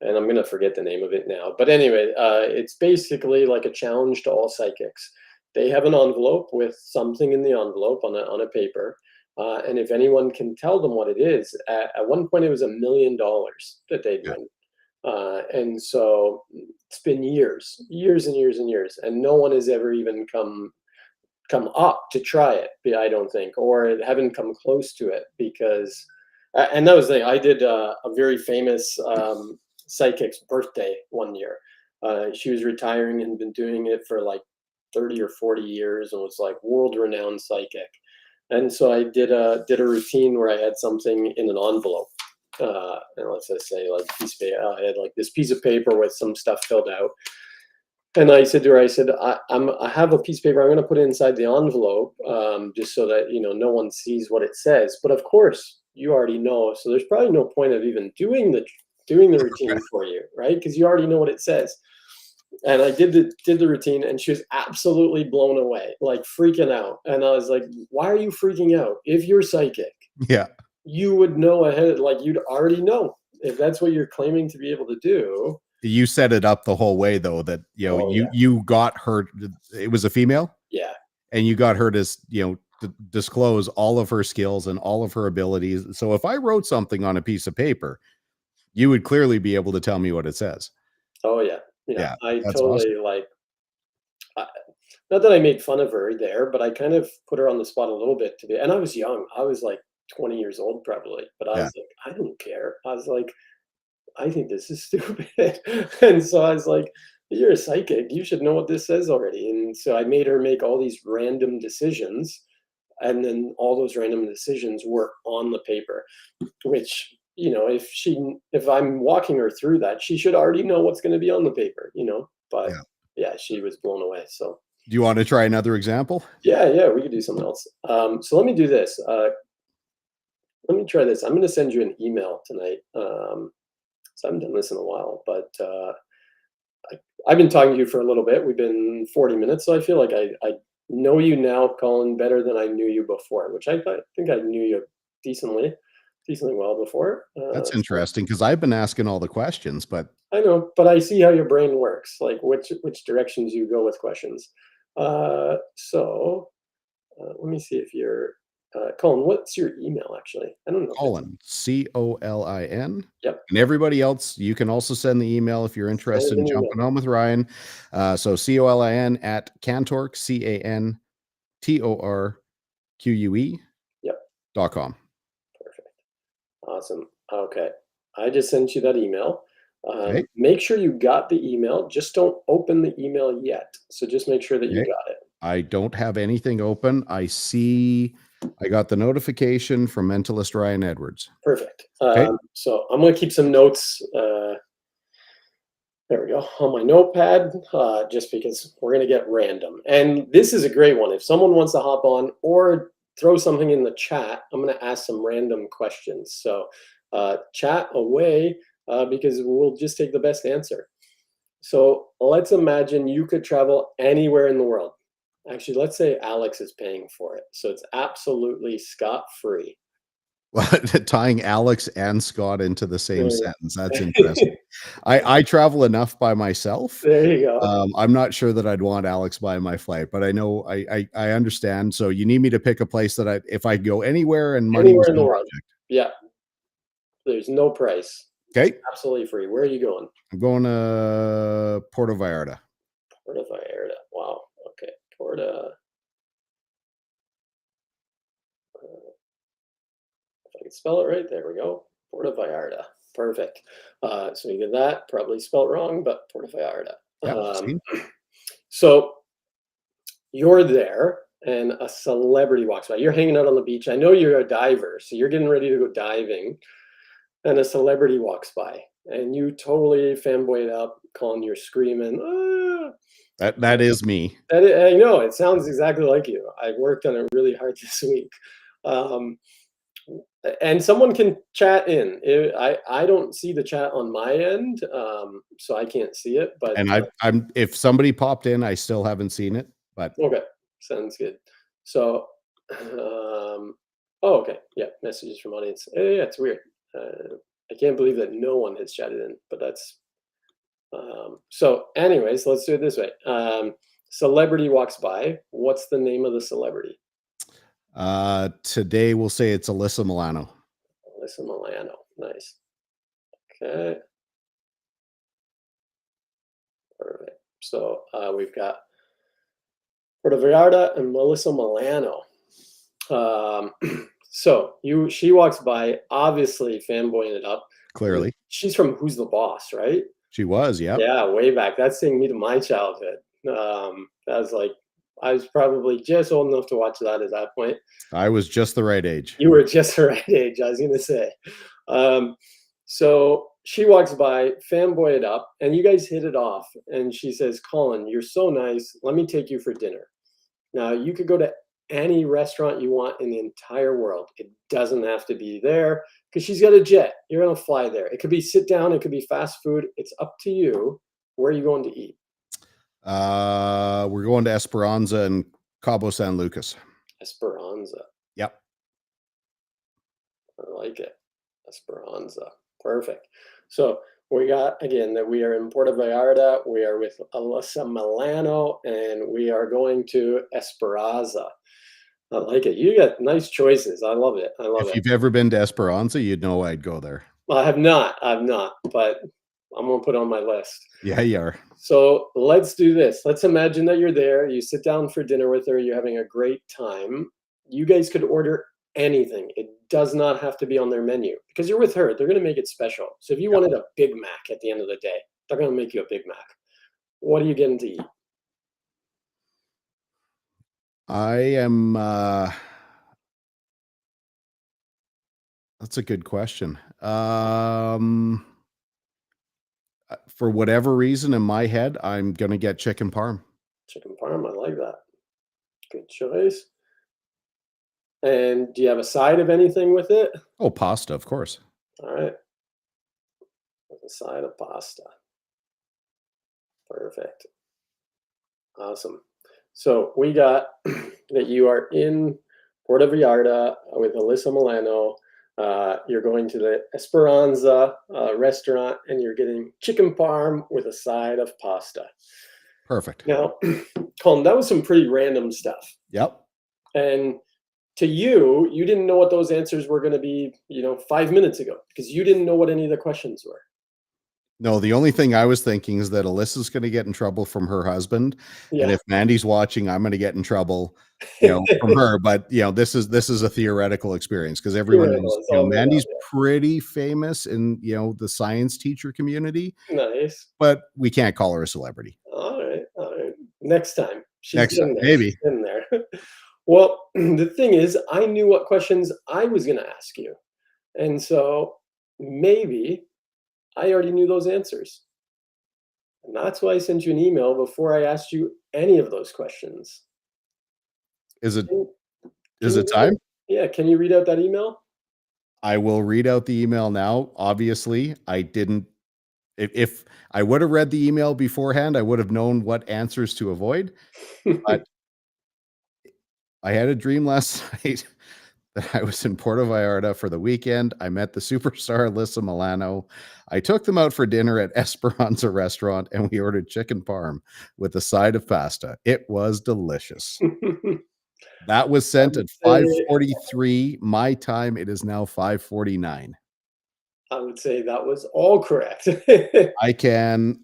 And I'm gonna forget the name of it now. But anyway, it's basically like a challenge to all psychics. They have an envelope with something in the envelope on a paper, and if anyone can tell them what it is, at one point it was $1 million that they'd Yeah. win. And so it's been years and years and years, and no one has ever even come up to try it. I don't think, or haven't come close to it because. And that was the thing. I did a very famous psychic's birthday one year. She was retiring and been doing it for like 30 or 40 years and was like world renowned psychic. And so I did a routine where I had something in an envelope. And let's just say like piece of paper. I had like this piece of paper with some stuff filled out. And I said to her, I said, I have a piece of paper. I'm going to put it inside the envelope, just so that no one sees what it says. But of course, you already know, so there's probably no point of even doing the routine for you, right? Because you already know what it says. And I did the routine, and she was absolutely blown away, like freaking out. And I was like, "Why are you freaking out? If you're psychic, Yeah. you would know ahead. Like you'd already know if that's what you're claiming to be able to do." You set it up the whole way though, that Oh yeah, you got her. It was a female, yeah. and you got her to disclose all of her skills and all of her abilities. So if I wrote something on a piece of paper, you would clearly be able to tell me what it says. Oh yeah, yeah. Yeah, I that's awesome. totally like. I, not that I made fun of her there, but I kind of put her on the spot a little bit to be. And I was young. I was like 20 years old probably, but I Yeah. was like, I don't care. I was like, I think this is stupid. And so I was like, you're a psychic. You should know what this says already. And so I made her make all these random decisions. And then all those random decisions were on the paper, which, if I'm walking her through that, she should already know what's going to be on the paper. But Yeah. yeah, she was blown away. So Do you want to try another example? yeah, we could do something else. So let me do this. Let me try this. I'm going to send you an email tonight. So I haven't done this in a while, but I've been talking to you for a little bit. We've been 40 minutes, so I feel like I know you now, Colin, better than I knew you before, which I think I knew you decently well before. That's So interesting because I've been asking all the questions, but I know, but I see how your brain works, like which directions you go with questions. So let me see if you're Colin. What's your email actually? I don't know if it's Colin, Colin. yep. And everybody else, you can also send the email if you're Send interested it in an email. jumping on with Ryan. So Colin at Cantorque, Yep. CanTorque.com. Perfect. Awesome. Okay. I just sent you that email. Okay. Make sure you got the email. Just don't open the email yet. So just make sure that you Okay. got it. I don't have anything open. I got the notification from Mentalist Ryan Edwards. Perfect. Okay. So I'm going to keep some notes. There we go on my notepad, just because we're going to get random. And this is a great one. If someone wants to hop on or throw something in the chat, I'm going to ask some random questions. So chat away because we'll just take the best answer. So let's imagine you could travel anywhere in the world. Actually, let's say Alex is paying for it. So it's absolutely scot-free. Well, tying Alex and Scott into the same There sentence. That's you interesting. I travel enough by myself. there you go. I'm not sure that I'd want Alex by my flight, but I know I understand. So you need me to pick a place that if I go anywhere and money Anywhere was in the no world. object. Yeah, there's no price. It's Okay. absolutely free. Where are you going? I'm going to Puerto Vallarta. Puerto Vallarta. Wow. Okay. Puerto. If I can spell it right, there we go. Puerto Vallarta. Perfect. So you did that. Probably spelled wrong, but Puerto Vallarta. Yep. Um, See? so you're there, and a celebrity walks by. You're hanging out on the beach. I know you're a diver, so you're getting ready to go diving, and a celebrity walks by, and you totally fanboy it up, calling, you're screaming, ah! That is me. I know, it sounds exactly like you. I worked on it really hard this week. Um, and someone can chat in. I don't see the chat on my end, so I can't see it, but And I'm if somebody popped in, I still haven't seen it, but okay, sounds good. So, oh, okay, yeah, messages from audience. Yeah, it's weird. I can't believe that no one has chatted in, but that's so. Anyways, let's do it this way. Celebrity walks by. What's the name of the celebrity? today we'll say it's Alyssa Milano. Alyssa Milano. Nice. Okay, perfect. So we've got Puerto Vallarta and Melissa Milano. Um, so she walks by, obviously fanboying it up. Clearly. She's from Who's the Boss, right? She was, yep. Yeah, way back. That's taking me to my childhood. That was like I was probably just old enough to watch that at that point. I was just the right age. You were just the right age, I was gonna say. Um, so she walks by, fanboy it up, and you guys hit it off. And she says, Colin, you're so nice. Let me take you for dinner. Now, you could go to any restaurant you want in the entire world. It doesn't have to be there because she's got a jet. You're going to fly there. It could be sit down, it could be fast food. It's up to you. Where are you going to eat? We're going to Esperanza and Cabo San Lucas. Esperanza. Yep. I like it. Esperanza. Perfect. So we got again that we are in Puerto Vallarta. We are with Alyssa Milano, and we are going to Esperanza. I like it. You got nice choices. I love it. I love If it. you've ever been to Esperanza, you'd know I'd go there. I have not. I've not, but I'm gonna put it on my list. Yeah, you are. So let's do this. Let's imagine that you're there. You sit down for dinner with her. You're having a great time. You guys could order anything. It does not have to be on their menu because you're with her. They're going to make it special. So if you Yep. wanted a Big Mac at the end of the day, they're going to make you a Big Mac. What are you getting to eat? I am that's a good question. For whatever reason in my head, I'm gonna get chicken parm. Chicken parm, I like that. Good choice. And do you have a side of anything with it? Oh, pasta, of course. All right, with a side of pasta. Perfect. Awesome. So we got that you are in Puerto Vallarta with Alyssa Milano. You're going to the Esperanza restaurant and you're getting chicken parm with a side of pasta. Perfect. Now, Colin, that was some pretty random stuff. Yep. And to you, you didn't know what those answers were going to be, 5 minutes ago, because you didn't know what any of the questions were. No, the only thing I was thinking is that Alyssa's gonna get in trouble from her husband, and Yeah. if Mandy's watching, I'm gonna get in trouble, from her, but, this is a theoretical experience because everyone Theoretical, knows, it's all made up, Mandy's pretty famous in, the science teacher community, yeah. Nice. but we can't call her a celebrity. All right, all right. Next time. She's Next time, getting there, maybe. she's getting there. Well, the thing is, I knew what questions I was gonna ask you, and so maybe I already knew those answers, and that's why I sent you an email before I asked you any of those questions. Is it Can is you it read out time? Yeah, can you read out that email? I will read out the email now. Obviously, I didn't if I would have read the email beforehand, I would have known what answers to avoid, but I had a dream last night that I was in Puerto Vallarta for the weekend. I met the superstar Alyssa Milano. I took them out for dinner at Esperanza restaurant and we ordered chicken parm with a side of pasta. It was delicious. That was I sent would at say 5:43 my time. It is now 5:49. I would say that was all correct.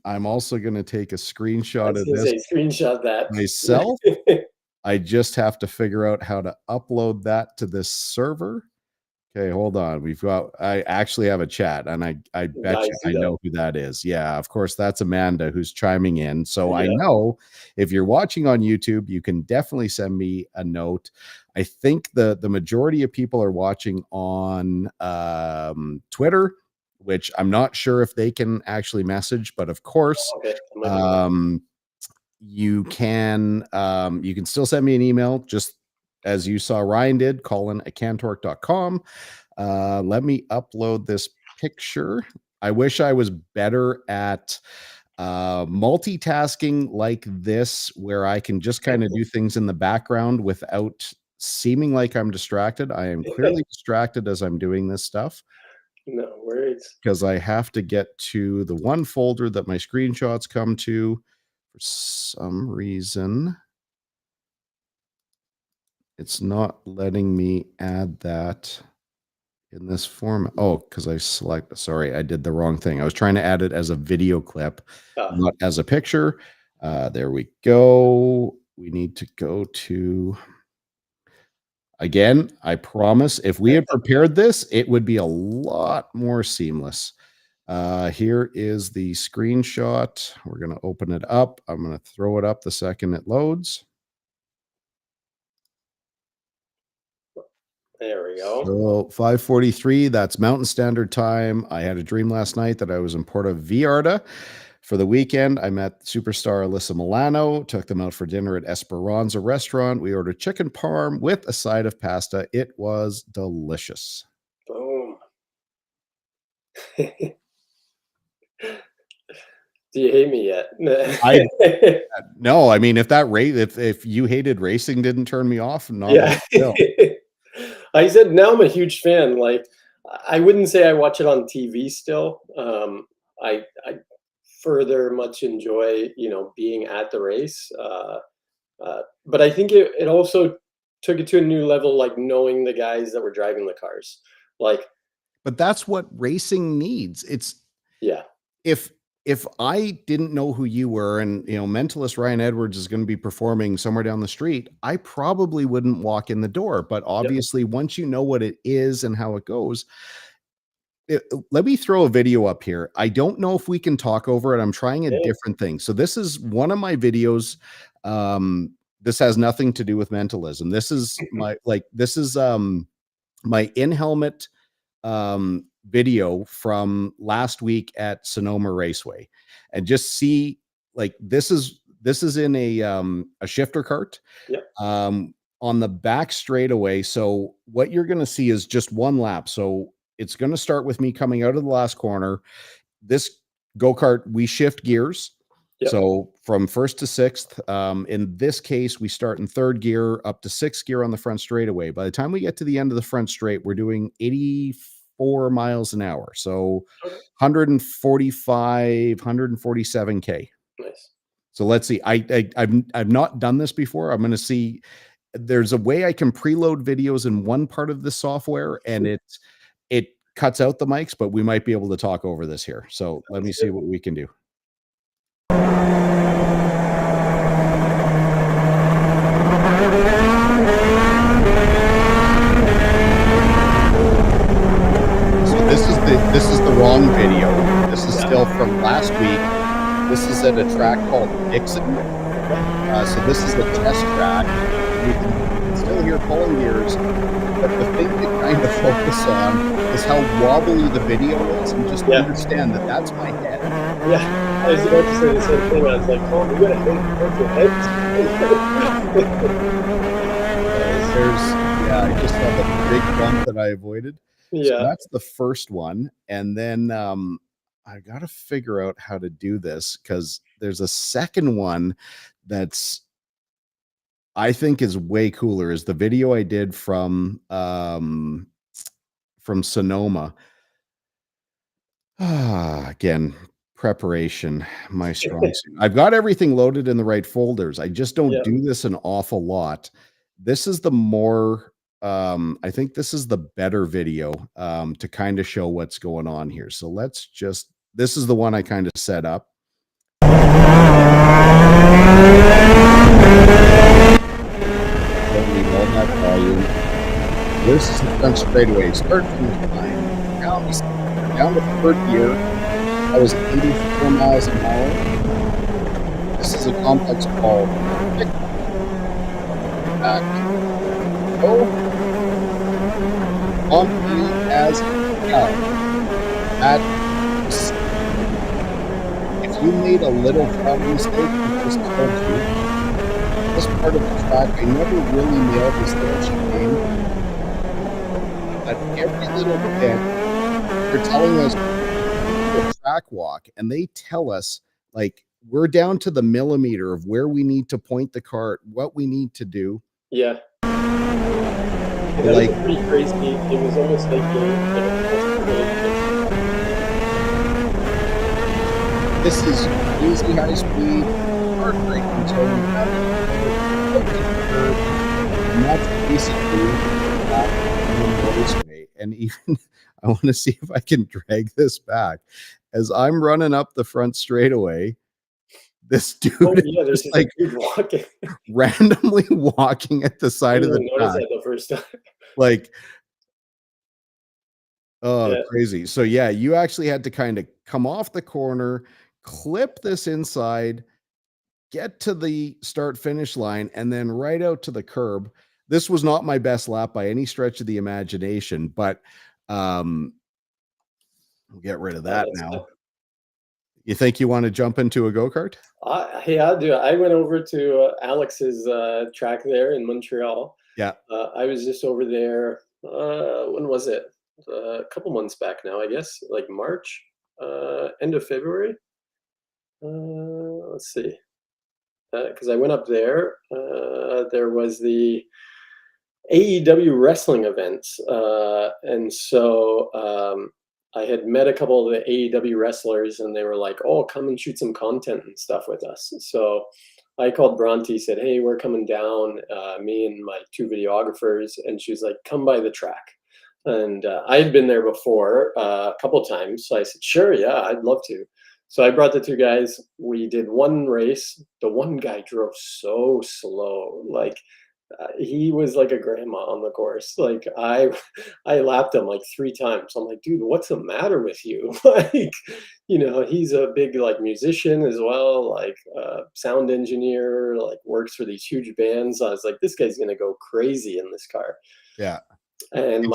I'm also going to take a I screenshot was of gonna this say screenshot that. myself. I just have to figure out how to upload that to this server. Okay, hold on. I actually have a chat and I bet I you see I that. know who that is. Yeah, of course, that's Amanda who's chiming in. So I Yeah. know if you're watching on YouTube, you can definitely send me a note. I think the majority of people are watching on Twitter, which I'm not sure if they can actually message, but of course, Okay, that might be why. um, you can still send me an email, just as you saw Ryan did, colin@cantork.com. Let me upload this picture. I wish I was better at multitasking like this, where I can just kind of do things in the background without seeming like I'm distracted. I am clearly distracted as I'm doing this stuff No worries. because I have to get to the one folder that my screenshots come to. For some reason, it's not letting me add that in this format. Oh, because sorry, I did the wrong thing. I was trying to add it as a video clip, Ah, not as a picture. There we go. We need to go to, again, I promise if we had prepared this, it would be a lot more seamless. Here is the screenshot. We're going to open it up. I'm going to throw it up the second it loads. there we go. So 5:43, that's Mountain Standard Time. I had a dream last night that I was in Puerto Vallarta for the weekend. I met superstar Alyssa Milano, took them out for dinner at Esperanza restaurant. We ordered chicken parm with a side of pasta. It was delicious. Boom. Do you hate me yet? I No, I mean, if you hated racing didn't turn me off, not hold Yeah. still. I said now I'm a huge fan. Like, I wouldn't say I watch it on TV still. I further much enjoy, being at the race. But I think it also took it to a new level, like knowing the guys that were driving the cars. Like, But that's what racing needs. It's yeah, if if I didn't know who you were and Mentalist Ryan Edwards is going to be performing somewhere down the street, I probably wouldn't walk in the door. But yep, obviously, once you know what it is and how it goes, let me throw a video up here. I don't know if we can talk over it. I'm trying a yeah. different thing. So this is one of my videos. This has nothing to do with mentalism. This is my in helmet video from last week at Sonoma Raceway, and just see, like, this is in a shifter cart. Yep. On the back straightaway. So what you're going to see is just one lap. So it's going to start with me coming out of the last corner. This go-kart, we shift gears. Yep. So from first to sixth, in this case, we start in third gear up to sixth gear on the front straightaway. By the time we get to the end of the front straight, we're doing 84 miles an hour. So Okay. 145, 147K. Nice. So let's see. I've not done this before. I'm going to see. There's a way I can preload videos in one part of the software, and it cuts out the mics, but we might be able to talk over this here. So let me see what we can do. So this is the wrong video. This is still from last week. This is at a track called Dixon. So this is the test track. You can still hear pulling gears, but the thing to kind of focus on is how wobbly the video is, and just understand that that's my head. Yeah, I was about to say the same thing. I was like, "Oh, you gotta hurt your head." I just saw the big bump that I avoided. Yeah, so that's the first one, and then I got to figure out how to do this, because there's a second one that's, I think, is way cooler. Is the video I did from Sonoma. Again, preparation, my strong suit. I've got everything loaded in the right folders. I just don't do this an awful lot. This is the more, I think this is the better video to kind of show what's going on here. So let's just, this is the one I kind of set up. All that volume. This is the front straightaway. Start from the line. Down to third gear. I was 84 miles an hour. This is a complex called back. Oh, bumpy as hell. If you made a little front mistake, I just told you. This part of the track, I never really nailed this little chicane. But every little bit, they're telling us to track walk, and they tell us, like, we're down to the millimeter of where we need to point the cart, what we need to do. Yeah. That was pretty crazy. It was almost like this is easy high speed, hard braking until we have it. And that's basically that way. And even I want to see if I can drag this back as I'm running up the front straightaway. This dude is like walking. randomly walking at the side of the track. That the first time. Like, crazy. So yeah, you actually had to kind of come off the corner, clip this inside, get to the start finish line, and then right out to the curb. This was not my best lap by any stretch of the imagination, but we'll get rid of that now. Good. You think you want to jump into a go-kart? Hey, I'll do it. I went over to Alex's track there in Montreal. Yeah. I was just over there. When was it? A couple months back now, I guess, like March, end of February. Let's see. Because I went up there. There was the AEW wrestling events, and so I had met a couple of the AEW wrestlers, and they were like, "Oh, come and shoot some content and stuff with us." So I called Bronte, said, "Hey, we're coming down, me and my two videographers," and she was like, "Come by the track." And I had been there before a couple of times, so I said, "Sure, yeah, I'd love to." So I brought the two guys. We did one race. The one guy drove so slow, like he was like a grandma on the course. Like I lapped him like 3 times. I'm like, "Dude, what's the matter with you?" Like, he's a big like musician as well, like sound engineer, like works for these huge bands. I was like, this guy's gonna go crazy in this car. Yeah. And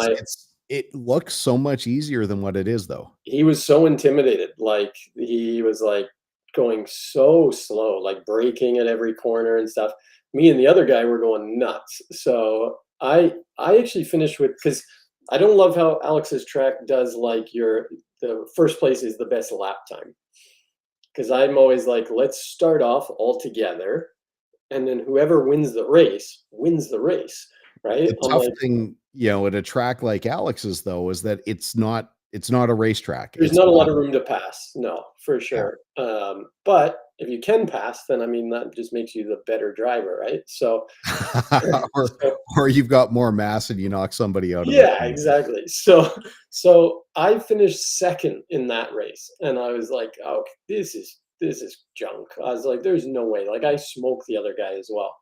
It looks so much easier than what it is, though. He was so intimidated, like, he was, like, going so slow, like, braking at every corner and stuff. Me and the other guy were going nuts. So, I actually finished with, because I don't love how Alex's track does, like, the first place is the best lap time. Because 'cause I'm always like, "Let's start off all together, and then whoever wins the race," right? The I'm tough like, thing, at a track like Alex's, though, is that it's not a racetrack. there's It's not a not lot of room to pass, no, for yeah. sure. But if you can pass, then I mean that just makes you the better driver, right? So, Or so or you've got more mass and you knock somebody out of the yeah, field. exactly. So I finished second in that race, and I was like, "Oh, this is junk." I was like, "There's no way." Like I smoked the other guy as well,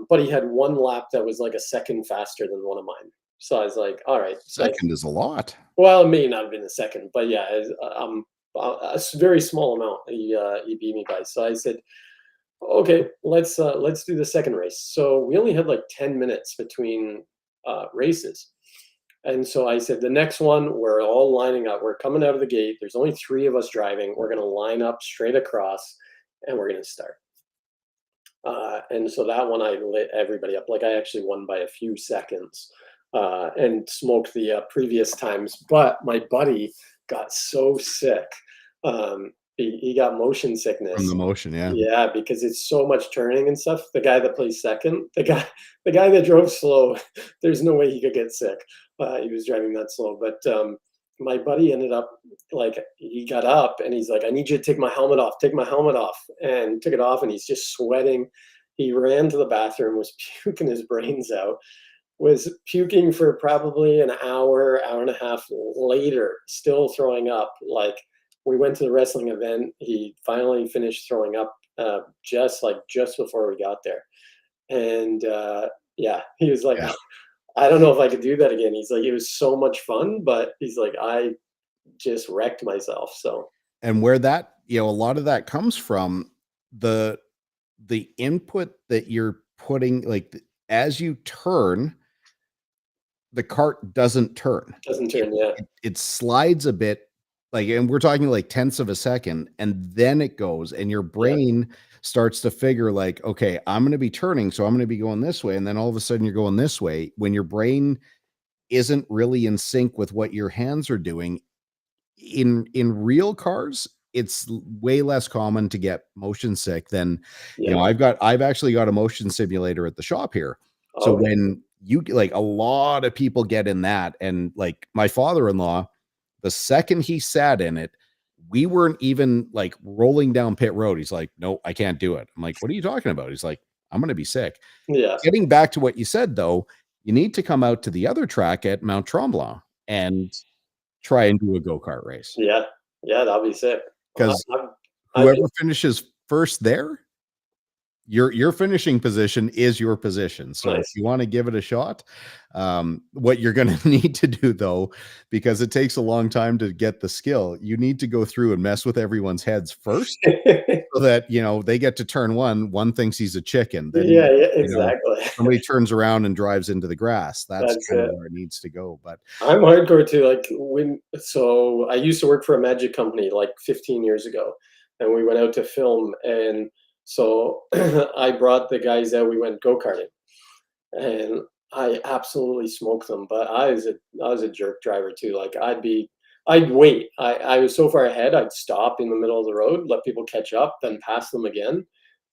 but he had one lap that was like a second faster than one of mine. So I was like, "All right." So Second is a lot. well, it may not have been a second, but yeah, very small amount. He beat me by. So I said, "Okay, let's do the second race." So we only had like 10 minutes between races, and so I said, "The next one, we're all lining up. We're coming out of the gate. There's only three of us driving. We're gonna line up straight across, and we're gonna start." And so that one I lit everybody up. Like I actually won by a few seconds, and smoked the previous times. But my buddy got so sick. He got motion From the sickness. motion, yeah. Yeah, because it's so much turning and stuff. The guy that plays second, the guy that drove slow, there's no way he could get sick. He was driving that slow. But my buddy ended up, like, he got up and he's like, "I need you to take my helmet off. Take my helmet off." And took it off, and he's just sweating. He ran to the bathroom, was puking his brains out, was puking for probably an hour, hour and a half later, still throwing up. Like, we went to the wrestling event. He finally finished throwing up, just before we got there. And yeah, he was like, Yeah. "I don't know if I could do that again." He's like, "It was so much fun, but," he's like, "I just wrecked myself." So And where that a lot of that comes from, the the input that you're putting, like, as you turn, the cart doesn't turn. doesn't It turn, yeah, it slides a bit, like, and we're talking like tenths of a second, and then it goes, and your yeah, brain starts to figure like, "Okay, I'm gonna be turning, so I'm gonna be going this way," and then all of a sudden you're going this way. When your brain isn't really in sync with what your hands are doing, in real cars, it's way less common to get motion sick than, yeah. I've actually got a motion simulator at the shop here. So Okay. when like a lot of people get in that, and like my father-in-law, the second he sat in it, we weren't even like rolling down pit road. He's like, "No, I can't do it." I'm like, "What are you talking about?" He's like, "I'm going to be sick." Yeah, Getting back to what you said though, you need to come out to the other track at Mount Tremblant and try and do a go-kart race. yeah, yeah, that'll be sick. I 'Cause I've whoever finishes first there, your finishing position is your position. So if nice. you wanna give it a shot, what you're gonna need to do though, because it takes a long time to get the skill, you need to go through and mess with everyone's heads first so that, they get to turn one thinks he's a chicken, then, Yeah, yeah, exactly. somebody turns around and drives into the grass. That's That's kind of it. where it needs to go, but I'm hardcore too, like, I used to work for a magic company, like, 15 years ago, and we went out to film, and so I brought the guys out, we went go-karting, and I absolutely smoked them, but I was a jerk driver too, like, I'd wait. I was so far ahead, I'd stop in the middle of the road, let people catch up, then pass them again.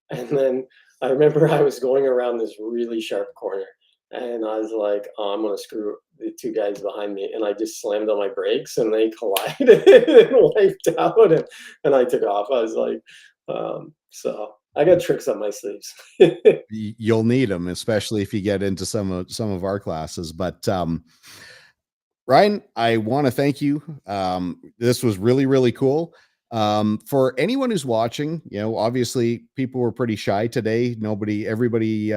And then I remember I was going around this really sharp corner, and I was like, "Oh, I'm gonna screw the two guys behind me," and I just slammed on my brakes, and they collided and wiped out, and I took off. I was like, so I got tricks up my sleeves. you'll need them, especially if you get into some of our classes. But Ryan, I want to thank you. This was really, really cool. For anyone who's watching, obviously people were pretty shy today. Everybody,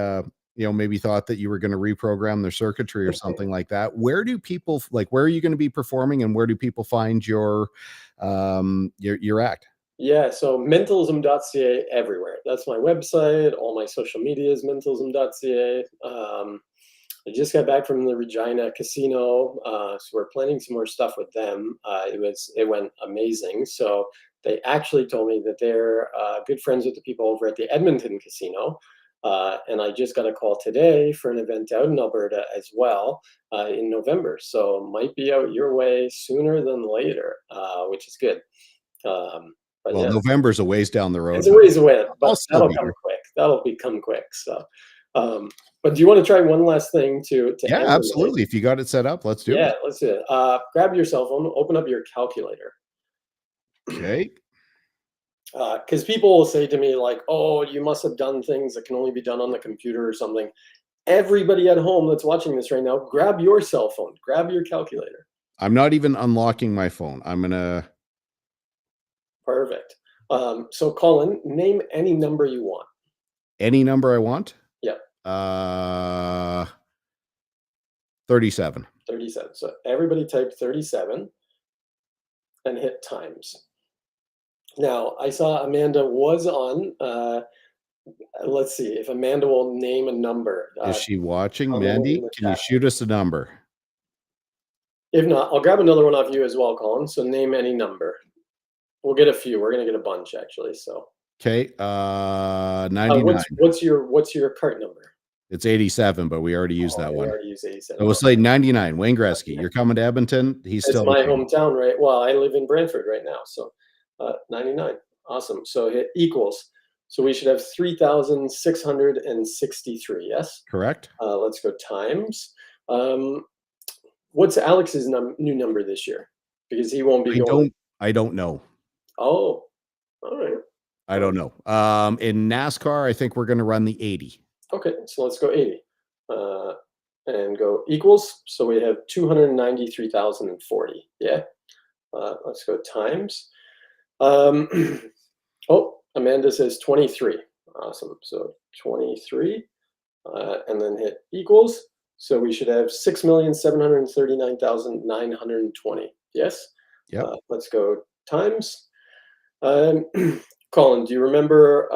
maybe thought that you were going to reprogram their circuitry or something like that. Where are you going to be performing, and where do people find your act? Yeah, so mentalism.ca everywhere. That's my website. All my social media is mentalism.ca. I just got back from the Regina casino, so we're planning some more stuff with them. It went amazing. So they actually told me that they're good friends with the people over at the Edmonton casino. And I just got a call today for an event out in Alberta as well in November. So might be out your way sooner than later, which is good. But Well, yeah, November's a ways down the road, it's a but ways away, I'll but still that'll be come here. quick. That'll become quick. So, but do you want to try one last thing to Yeah, end the day? absolutely. If you got it set up, let's do Yeah, it. let's do it. Grab your cell phone, open up your calculator. Okay. Because people will say to me, like, oh, you must have done things that can only be done on the computer or something. Everybody at home that's watching this right now, grab your cell phone, grab your calculator. I'm not even unlocking my phone. I'm gonna Perfect. So, Colin, name any number you want. any number I want. Yeah, Uh 37. 37. So, everybody type 37 and hit times. Now, I saw Amanda was on. Let's see if Amanda will name a number. Is she watching? Comment it in Mandy, the can you chat. shoot us a number? If not, I'll grab another one off you as well, Colin. So name any number. We'll get a few. We're gonna get a bunch actually. So Okay, 99. what's your cart number? It's 87, but we already used Oh, that we one. already use 87. I will say 99. Wayne Gretzky, you're coming to Edmonton. He's It's still the my king. hometown, right? Well, I live in Brantford right now, so 99. Awesome. So hit equals. So we should have 3,663. Yes. Correct? Let's go times. Um, what's Alex's new number this year? Because he won't be I going. don't know. Oh, all right. I don't know. In NASCAR, I think we're gonna run the 80. Okay, so let's go 80 and go equals. So we have 293,040. Yeah. Let's go times. Um, oh, Amanda says 23. Awesome. So 23 and then hit equals. So we should have 6,739,920. Yes. Yep. Let's go times. Um, Colin, do you remember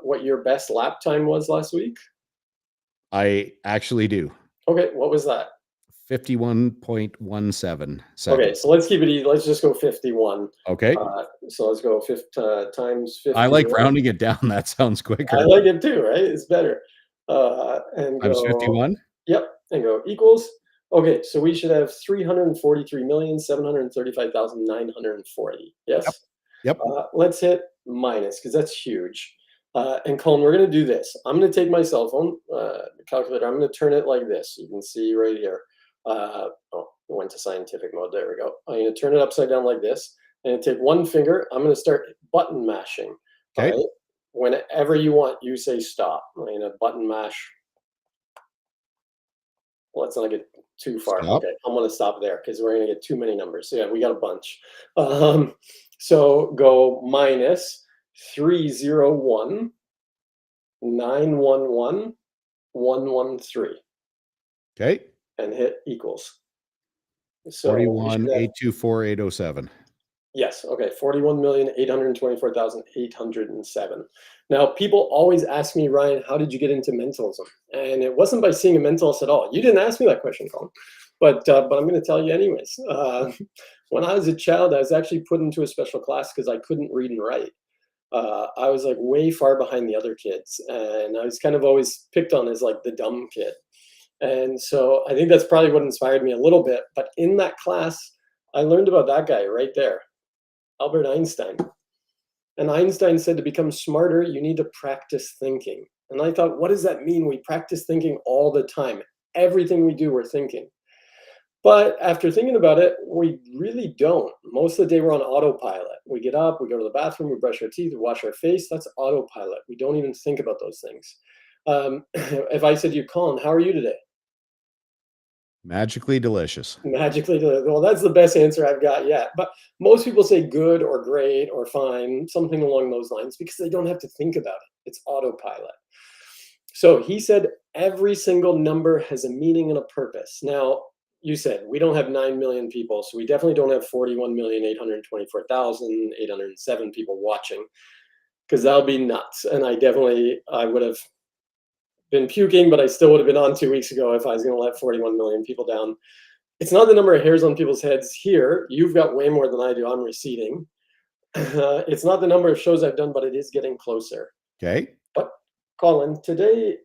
what your best lap time was last week? I actually do. Okay, what was that? 51.17 seconds. Okay, so let's keep it easy. Let's just go 51. Okay. So let's go times 50. I like rounding it down. That sounds quicker. I like it too, right? It's better. And Times go 51. Yep, and go equals. Okay, so we should have 343,735,940. Yes. Yep. Let's hit minus because that's huge. And Colin, we're going to do this. I'm going to take my cell phone calculator. I'm going to turn it like this. You can see right here. Oh, it went to scientific mode. There we go. I'm going to turn it upside down like this. And take one finger. I'm going to start button mashing. Okay. All right? Whenever you want, you say stop. I'm going to button mash. Let's not get too far. Stop. Okay, I'm going to stop there because we're going to get too many numbers. So yeah, we got a bunch. So go minus 301 911 113 Okay. and hit equals. So 41,824,807. yes, okay, 41,824,807. Now, people always ask me, Ryan, how did you get into mentalism? And it wasn't by seeing a mentalist at all. You didn't ask me that question, Colin, but I'm going to tell you anyways. When I was a child, I was actually put into a special class because I couldn't read and write. I was like way far behind the other kids, and I was kind of always picked on as like the dumb kid. And so I think that's probably what inspired me a little bit. But in that class, I learned about that guy right there, Albert Einstein. And Einstein said to become smarter, you need to practice thinking. And I thought, what does that mean? We practice thinking all the time. Everything we do, we're thinking. But after thinking about it, we really don't. Most of the day, we're on autopilot. We get up, we go to the bathroom, we brush our teeth, we wash our face. That's autopilot. We don't even think about those things. If I said to you, Colin, how are you today? Magically delicious. Magically delicious. Well, that's the best answer I've got yet. But most people say good or great or fine, something along those lines, because they don't have to think about it. It's autopilot. So he said every single number has a meaning and a purpose. Now, you said we don't have 9 million people, so we definitely don't have 41,824,807 people watching, because that would be nuts. And I would have been puking, but I still would have been on 2 weeks ago if I was going to let 41 million people down. It's not the number of hairs on people's heads here. You've got way more than I do. I'm receding. It's not the number of shows I've done, but it is getting closer. Okay. But Colin, today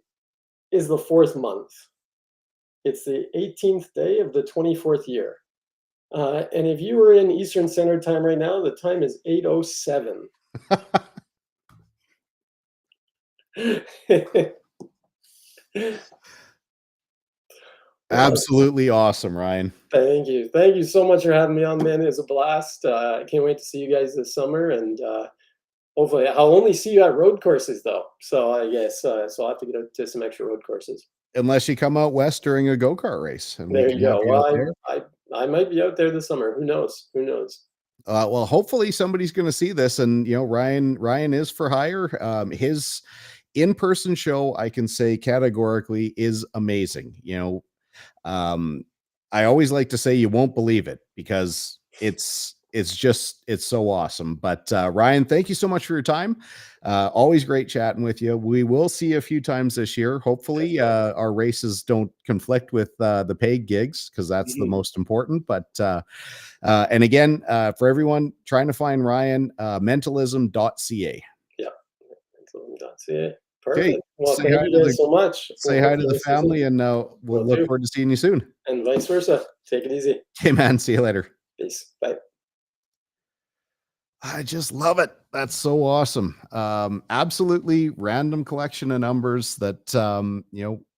is the 4th month. It's the 18th day of the 24th year. And if you were in Eastern Standard Time right now, the time is 8:07. Absolutely awesome, Ryan. Thank you. Thank you so much for having me on, man. It was a blast. I can't wait to see you guys this summer. And hopefully, I'll only see you at road courses, though. So I guess so I'll have to get out to some extra road courses. Unless you come out west during a go-kart race. And There we you can have go. you out Well, there. I might be out there this summer. Who knows? Who knows? Well, hopefully somebody's going to see this, and Ryan is for hire. His in-person show, I can say categorically, is amazing. I always like to say you won't believe it because it's so awesome. But Ryan, thank you so much for your time. Always great chatting with you. We will see you a few times this year. Hopefully our races don't conflict with the paid gigs, because that's the most important. But and again, for everyone trying to find Ryan, mentalism.ca. Yeah, mentalism.ca. Perfect. Okay. Well, thank you guys so much. Say hi to the family, and we'll look forward to seeing you soon. And vice versa. Take it easy. Okay, man. See you later. Peace. Bye. I just love it. That's so awesome. Absolutely random collection of numbers that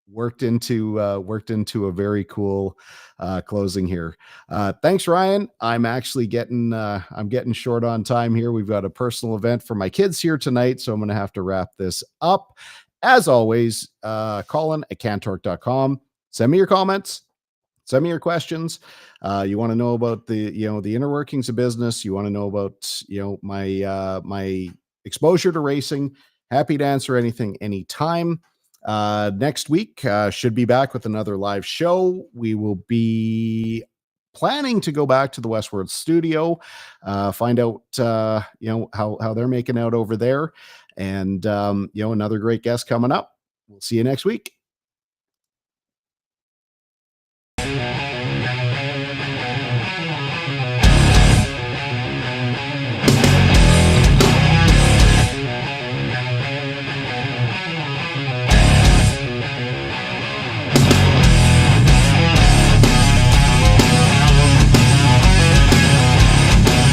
worked into a very cool closing here. Thanks, Ryan. I'm actually getting short on time here. We've got a personal event for my kids here tonight, so I'm going to have to wrap this up. As always, Colin@cantork.com. Send me your comments. Send me your questions. You want to know about the inner workings of business. You want to know about, my exposure to racing. Happy to answer anything, anytime. Next week, should be back with another live show. We will be planning to go back to the Westward studio, find out, how they're making out over there. And, another great guest coming up. We'll see you next week.